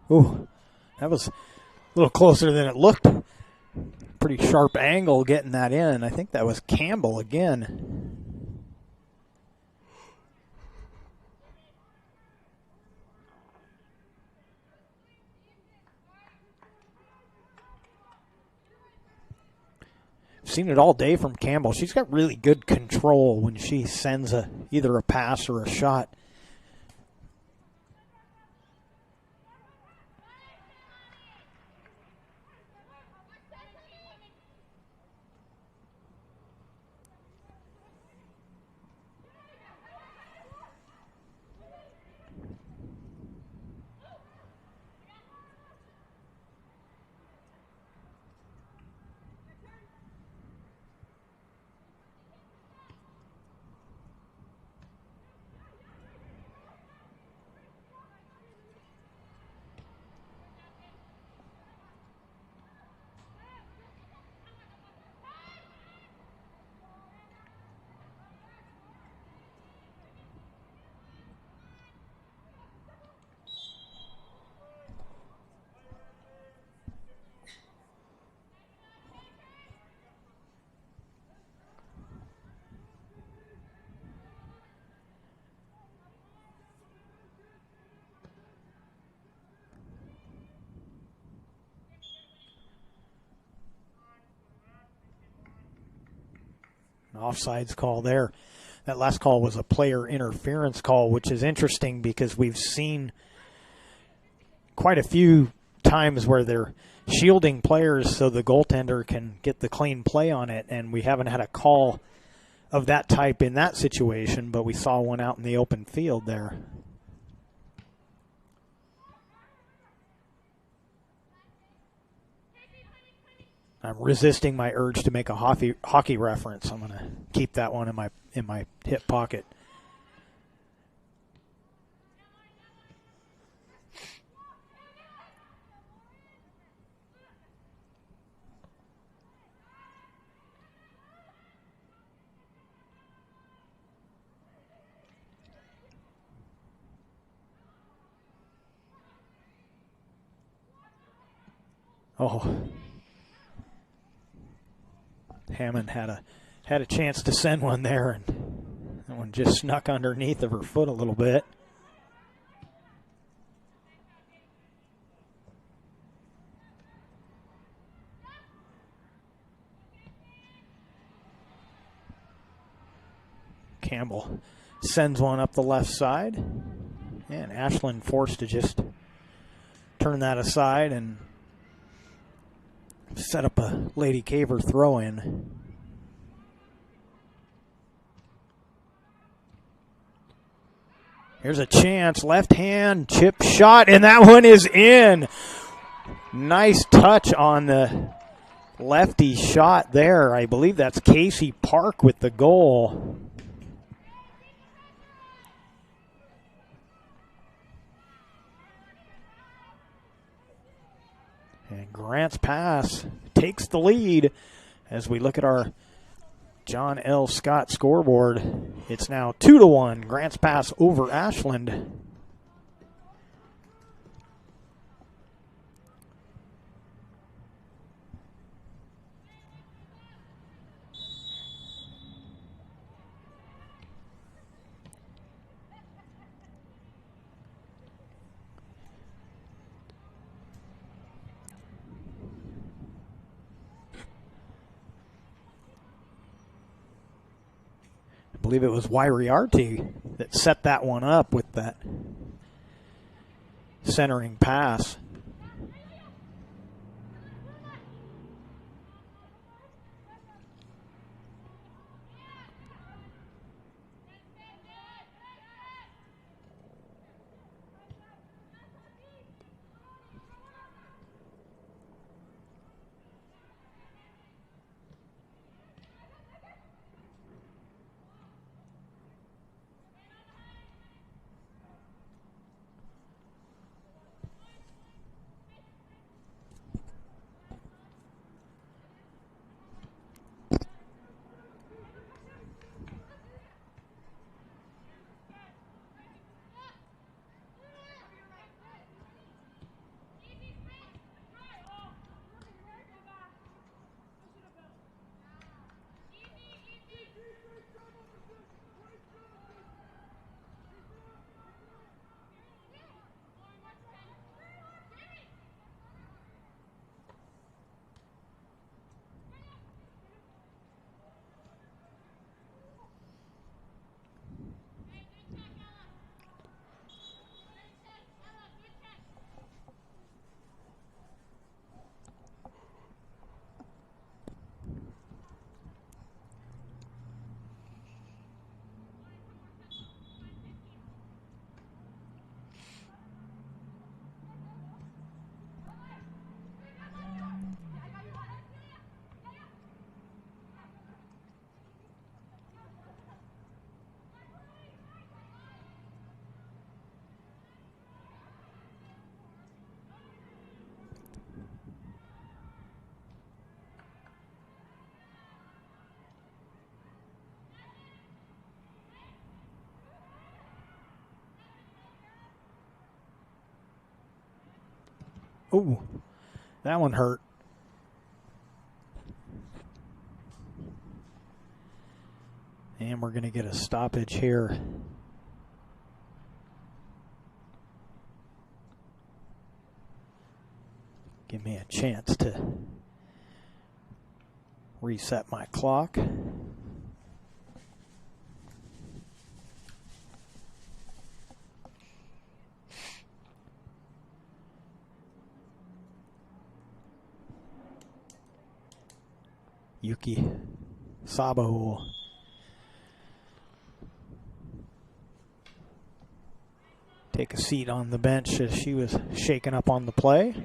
Ooh, that was a little closer than it looked. Pretty sharp angle getting that in. I think that was Campbell again. I've seen it all day from Campbell. She's got really good control when she sends either a pass or a shot. Offsides call there. That last call was a player interference call, which is interesting because we've seen quite a few times where they're shielding players so the goaltender can get the clean play on it, and we haven't had a call of that type in that situation, but we saw one out in the open field there. I'm resisting my urge to make a hockey reference. I'm going to keep that one in my hip pocket. Oh. Hammond had a chance to send one there, and that one just snuck underneath of her foot a little bit. Campbell sends one up the left side, and Ashland forced to just turn that aside and set up a Lady Caver throw-in. Here's a chance, left hand chip shot, and that one is in. Nice touch on the lefty shot there. I believe that's Casey Park with the goal. And Grants Pass takes the lead as we look at our John L. Scott scoreboard. It's now 2-1. Grants Pass over Ashland. I believe it was Wyriarty that set that one up with that centering pass. Ooh, that one hurt. And we're going to get a stoppage here. Give me a chance to reset my clock. Yuki Sabo will take a seat on the bench as she was shaken up on the play.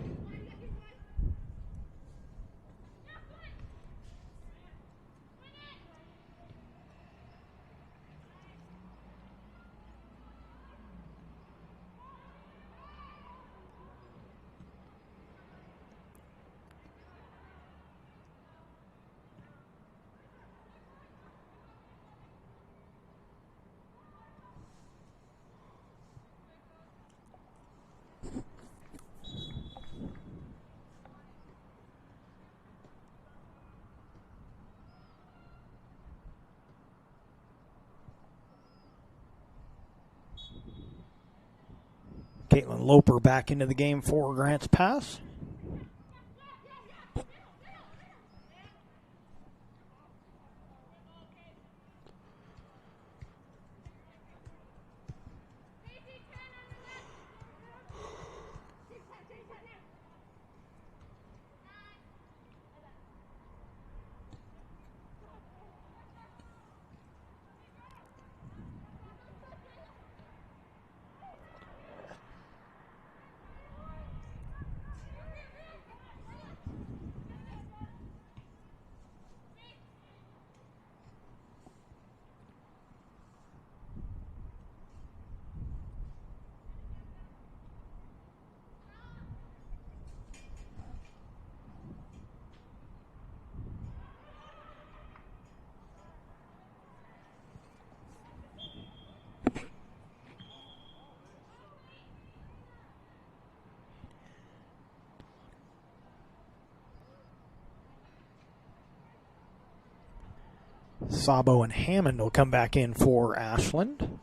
Caitlin Loper back into the game for Grants Pass. Sabo and Hammond will come back in for Ashland.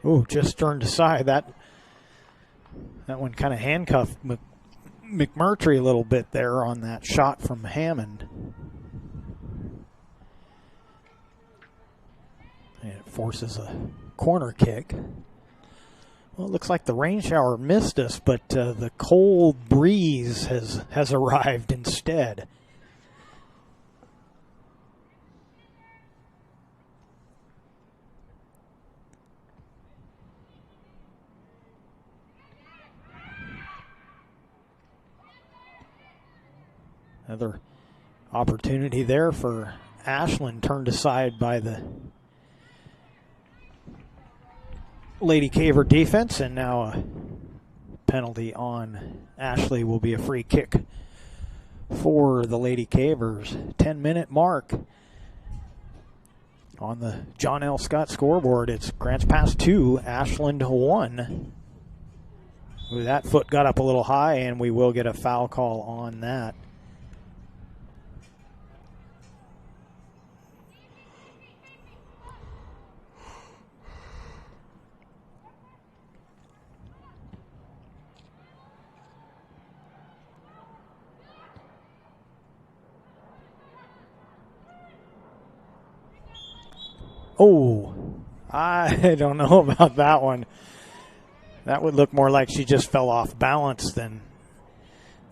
Oh, just turned aside. That one kind of handcuffed McMurtry a little bit there on that shot from Hammond. And it forces a corner kick. Well, it looks like the rain shower missed us, but the cold breeze has arrived instead. Another opportunity there for Ashland, turned aside by the Lady Caver defense, and now a penalty on Ashley will be a free kick for the Lady Cavers. 10-minute mark on the John L. Scott scoreboard. It's Grants Pass 2, Ashland 1. Ooh, that foot got up a little high, and we will get a foul call on that. Oh, I don't know about that one. That would look more like she just fell off balance than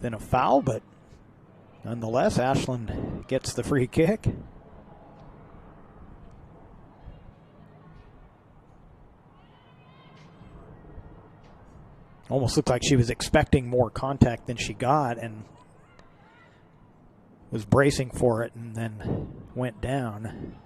a foul, but nonetheless, Ashland gets the free kick. Almost looked like she was expecting more contact than she got and was bracing for it and then went down.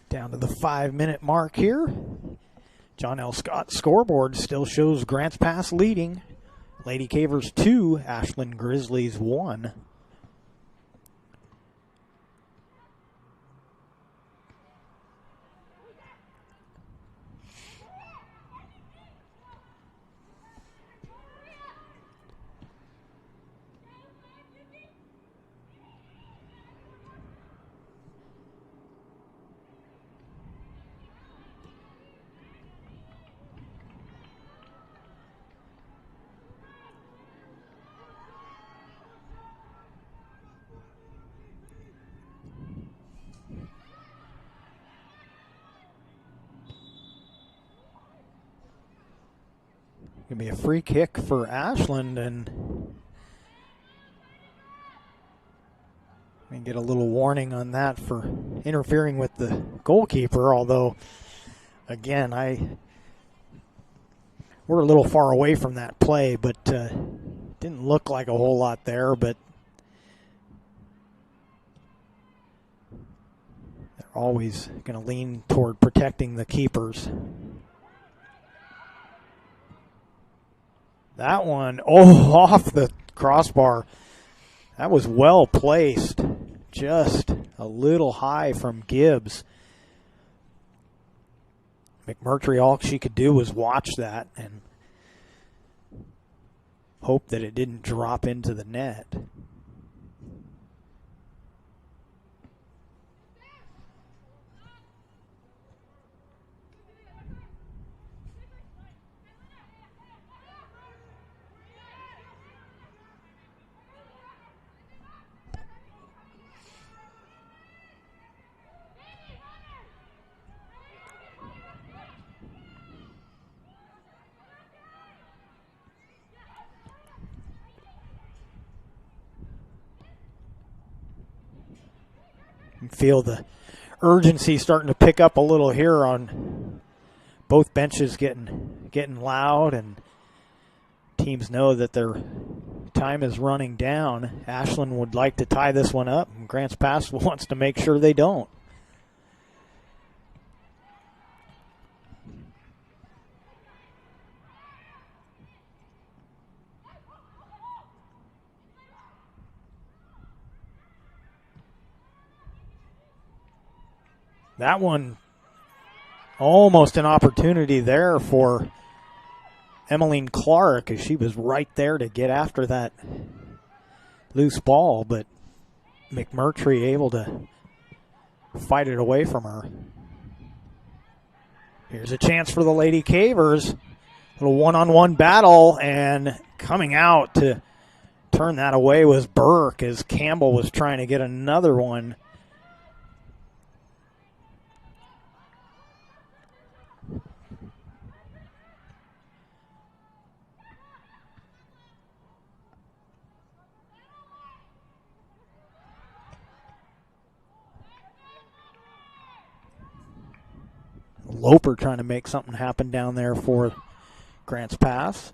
Down to the 5-minute mark here. John L. Scott's scoreboard still shows Grants Pass leading. Lady Cavers 2, Ashland Grizzlies 1. Going to be a free kick for Ashland, and we get a little warning on that for interfering with the goalkeeper, although, again, we're a little far away from that play, but didn't look like a whole lot there, but they're always going to lean toward protecting the keepers. That one, off the crossbar. That was well placed. Just a little high from Gibbs. McMurtry, all she could do was watch that and hope that it didn't drop into the net. Feel the urgency starting to pick up a little here on both benches getting loud, and teams know that their time is running down. Ashland would like to tie this one up, and Grants Pass wants to make sure they don't. That one, almost an opportunity there for Emmeline Clark, as she was right there to get after that loose ball, but McMurtry able to fight it away from her. Here's a chance for the Lady Cavers. A little one-on-one battle, and coming out to turn that away was Burke, as Campbell was trying to get another one. Loper trying to make something happen down there for Grants Pass.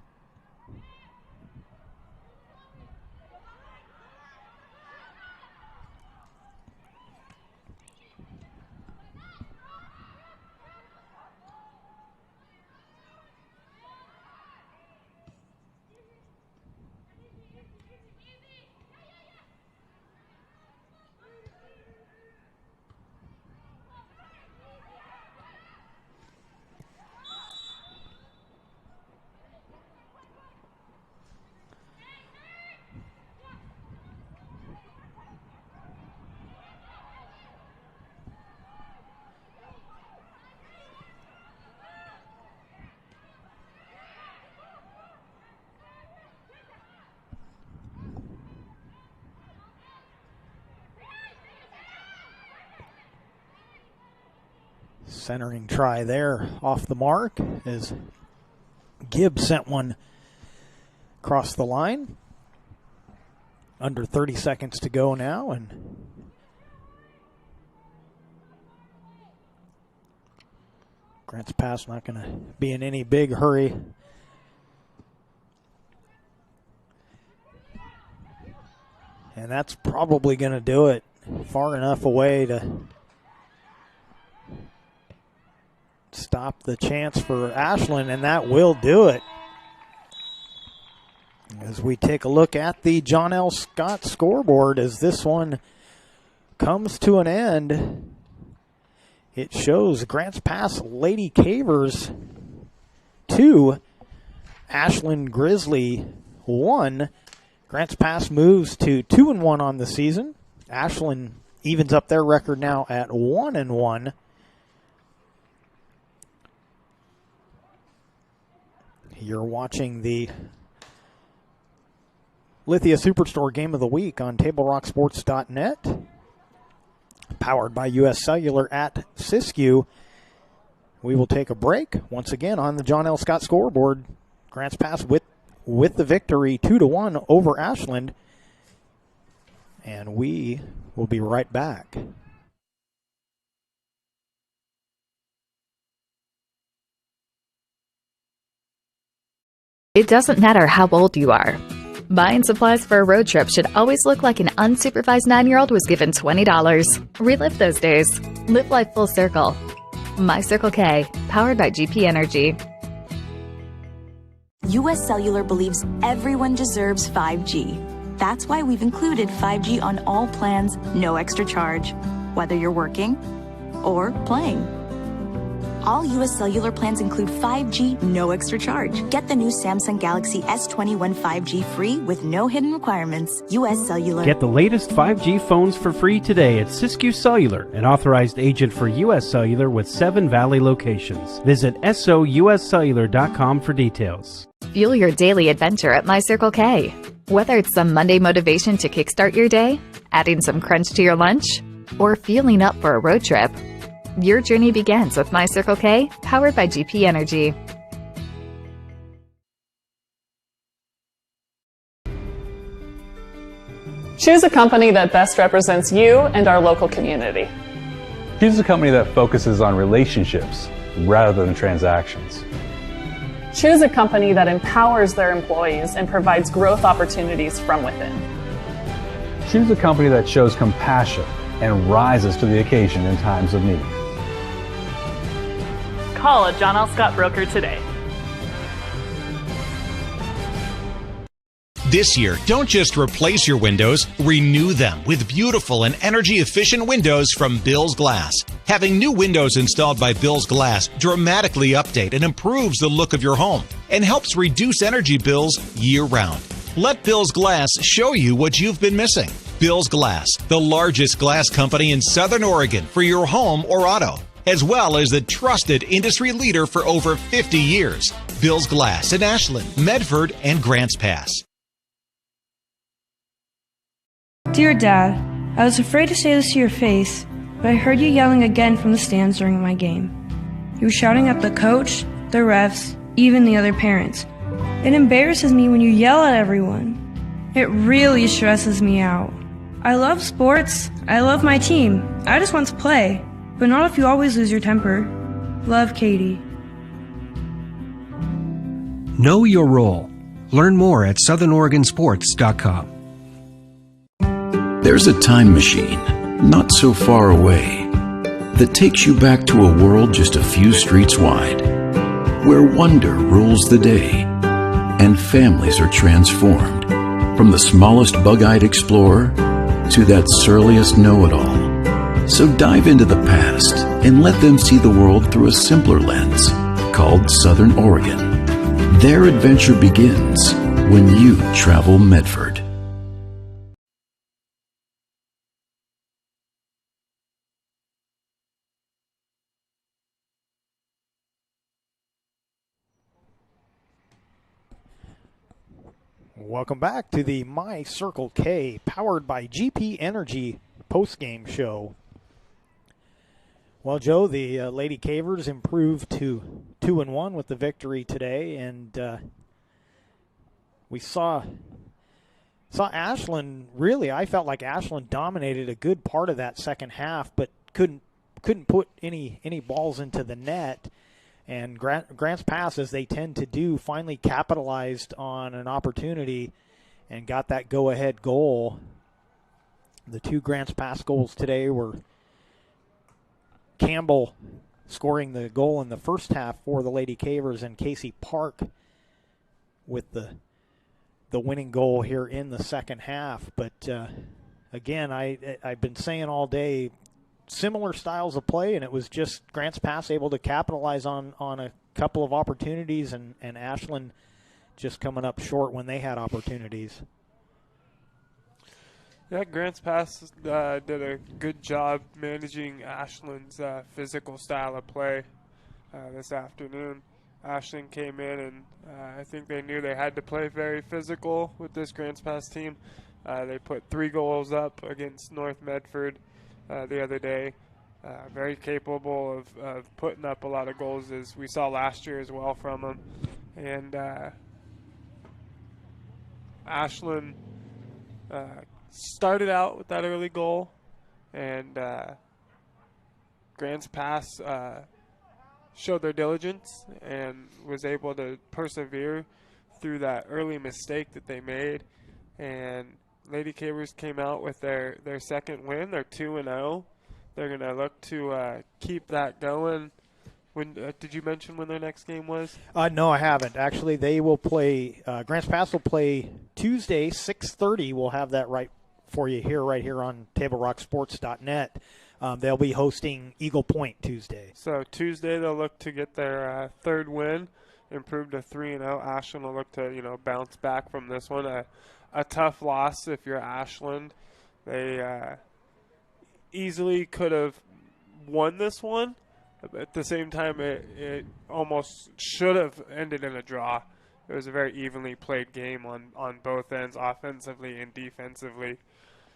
Centering try there off the mark as Gibbs sent one across the line. Under 30 seconds to go now, and Grants Pass not going to be in any big hurry. And that's probably going to do it. Far enough away to stop the chance for Ashland, and that will do it. As we take a look at the John L. Scott scoreboard, as this one comes to an end, it shows Grants Pass Lady Cavers 2, Ashland Grizzly 1. Grants Pass moves to 2-1 on the season. Ashland evens up their record now at 1-1. You're watching the Lithia Superstore Game of the Week on TableRockSports.net, powered by U.S. Cellular at Siskiyou. We will take a break once again on the John L. Scott scoreboard. Grants Pass with the victory 2-1 over Ashland, and we will be right back. It doesn't matter how old you are. Buying supplies for a road trip should always look like an unsupervised 9-year-old was given $20. Relive those days. Live life full circle. My Circle K, powered by GP Energy. U.S. Cellular believes everyone deserves 5G. That's why we've included 5G on all plans, no extra charge, whether you're working or playing. All U.S. Cellular plans include 5G, no extra charge. Get the new Samsung Galaxy S21 5G free with no hidden requirements. U.S. Cellular. Get the latest 5G phones for free today at Siskiyou Cellular, an authorized agent for U.S. Cellular with 7 Valley locations. Visit souscellular.com for details. Fuel your daily adventure at My Circle K. Whether it's some Monday motivation to kickstart your day, adding some crunch to your lunch, or fueling up for a road trip, your journey begins with My Circle K, powered by GP Energy. Choose a company that best represents you and our local community. Choose a company that focuses on relationships rather than transactions. Choose a company that empowers their employees and provides growth opportunities from within. Choose a company that shows compassion and rises to the occasion in times of need. Call a John L. Scott broker today. This year, don't just replace your windows, renew them with beautiful and energy-efficient windows from Bill's Glass. Having new windows installed by Bill's Glass dramatically update and improves the look of your home and helps reduce energy bills year-round. Let Bill's Glass show you what you've been missing. Bill's Glass, the largest glass company in Southern Oregon for your home or auto, as well as the trusted industry leader for over 50 years. Bill's Glass in Ashland, Medford, and Grants Pass. Dear Dad, I was afraid to say this to your face, but I heard you yelling again from the stands during my game. You were shouting at the coach, the refs, even the other parents. It embarrasses me when you yell at everyone. It really stresses me out. I love sports, I love my team, I just want to play, but not if you always lose your temper. Love, Katie. Know your role. Learn more at southernoregonsports.com. There's a time machine, not so far away, that takes you back to a world just a few streets wide, where wonder rules the day, and families are transformed, from the smallest bug-eyed explorer to that surliest know-it-all. So dive into the past and let them see the world through a simpler lens, called Southern Oregon. Their adventure begins when you travel Medford. Welcome back to the My Circle K, powered by GP Energy postgame show. Well, Joe, the Lady Cavers improved to 2-1 with the victory today, and we saw Ashland. Really, I felt like Ashland dominated a good part of that second half, but couldn't put any balls into the net. And Grants Pass, as they tend to do, finally capitalized on an opportunity and got that go-ahead goal. The two Grants Pass goals today were Campbell scoring the goal in the first half for the Lady Cavers, and Casey Park with the winning goal here in the second half. But again, I've been saying all day, similar styles of play, and it was just Grants Pass able to capitalize on a couple of opportunities, and Ashland just coming up short when they had opportunities. Yeah, Grants Pass did a good job managing Ashland's physical style of play this afternoon. Ashland came in, and I think they knew they had to play very physical with this Grants Pass team. They put 3 goals up against North Medford the other day. Very capable of putting up a lot of goals, as we saw last year as well from them. And Ashland started out with that early goal, and Grants Pass showed their diligence and was able to persevere through that early mistake that they made. And Lady Cavers came out with their second win. They're 2-0. They're going to look to keep that going. When did you mention when their next game was? No, I haven't. Actually, they will play, Grants Pass will play Tuesday, 6:30. We'll have that right for you right here on TableRockSports.net. They'll be hosting Eagle Point Tuesday. So Tuesday they'll look to get their third win, improve to 3-0. Ashland will look to bounce back from this one. A tough loss if you're Ashland. They easily could have won this one. At the same time, it almost should have ended in a draw. It was a very evenly played game on both ends, offensively and defensively.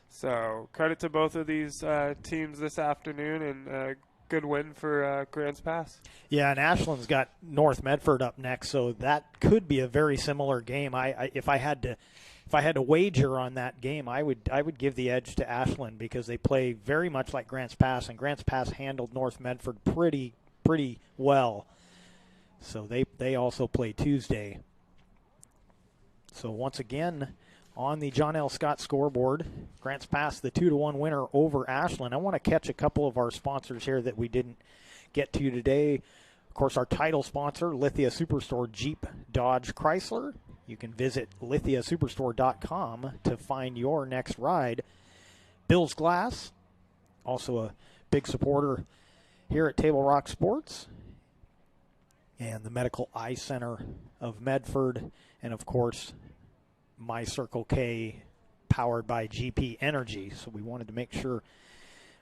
So credit to both of these teams this afternoon, and a good win for Grants Pass. Yeah, and Ashland's got North Medford up next, so that could be a very similar game. If I had to wager on that game, I would give the edge to Ashland, because they play very much like Grants Pass, and Grants Pass handled North Medford pretty well. So they also play Tuesday. So once again, on the John L. Scott scoreboard, Grants Pass the 2-1 winner over Ashland. I want to catch a couple of our sponsors here that we didn't get to today. Of course, our title sponsor, Lithia Superstore Jeep Dodge Chrysler. You can visit lithiasuperstore.com to find your next ride. Bill's Glass, also a big supporter here at Table Rock Sports. And the Medical Eye Center of Medford. And, of course, My Circle K, powered by GP Energy. So we wanted to make sure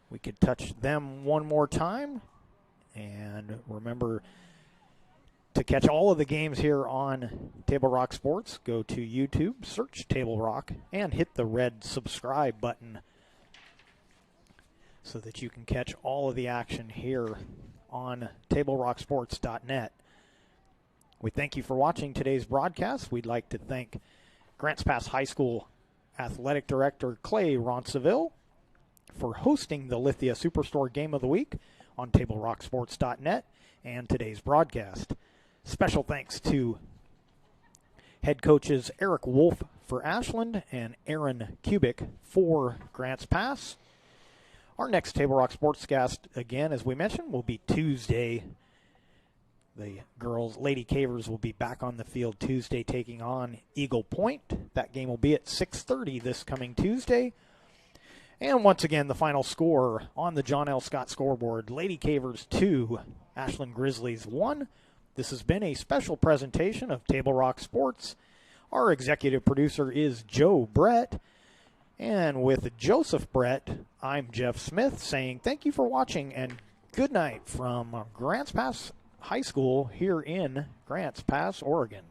we could touch them one more time. And remember, to catch all of the games here on Table Rock Sports, go to YouTube, search Table Rock, and hit the red subscribe button so that you can catch all of the action here on TableRockSports.net. We thank you for watching today's broadcast. We'd like to thank Grants Pass High School Athletic Director Clay Ronceville for hosting the Lithia Superstore Game of the Week on TableRockSports.net and today's broadcast. Special thanks to head coaches Eric Wolf for Ashland and Aaron Kubik for Grants Pass. Our next Table Rock Sportscast, again, as we mentioned, will be Tuesday. The girls, Lady Cavers, will be back on the field Tuesday taking on Eagle Point. That game will be at 6:30 this coming Tuesday. And once again, the final score on the John L. Scott scoreboard, Lady Cavers 2, Ashland Grizzlies 1. This has been a special presentation of Table Rock Sports. Our executive producer is Joe Brett. And with Joseph Brett, I'm Jeff Smith saying thank you for watching and good night from Grants Pass High School here in Grants Pass, Oregon.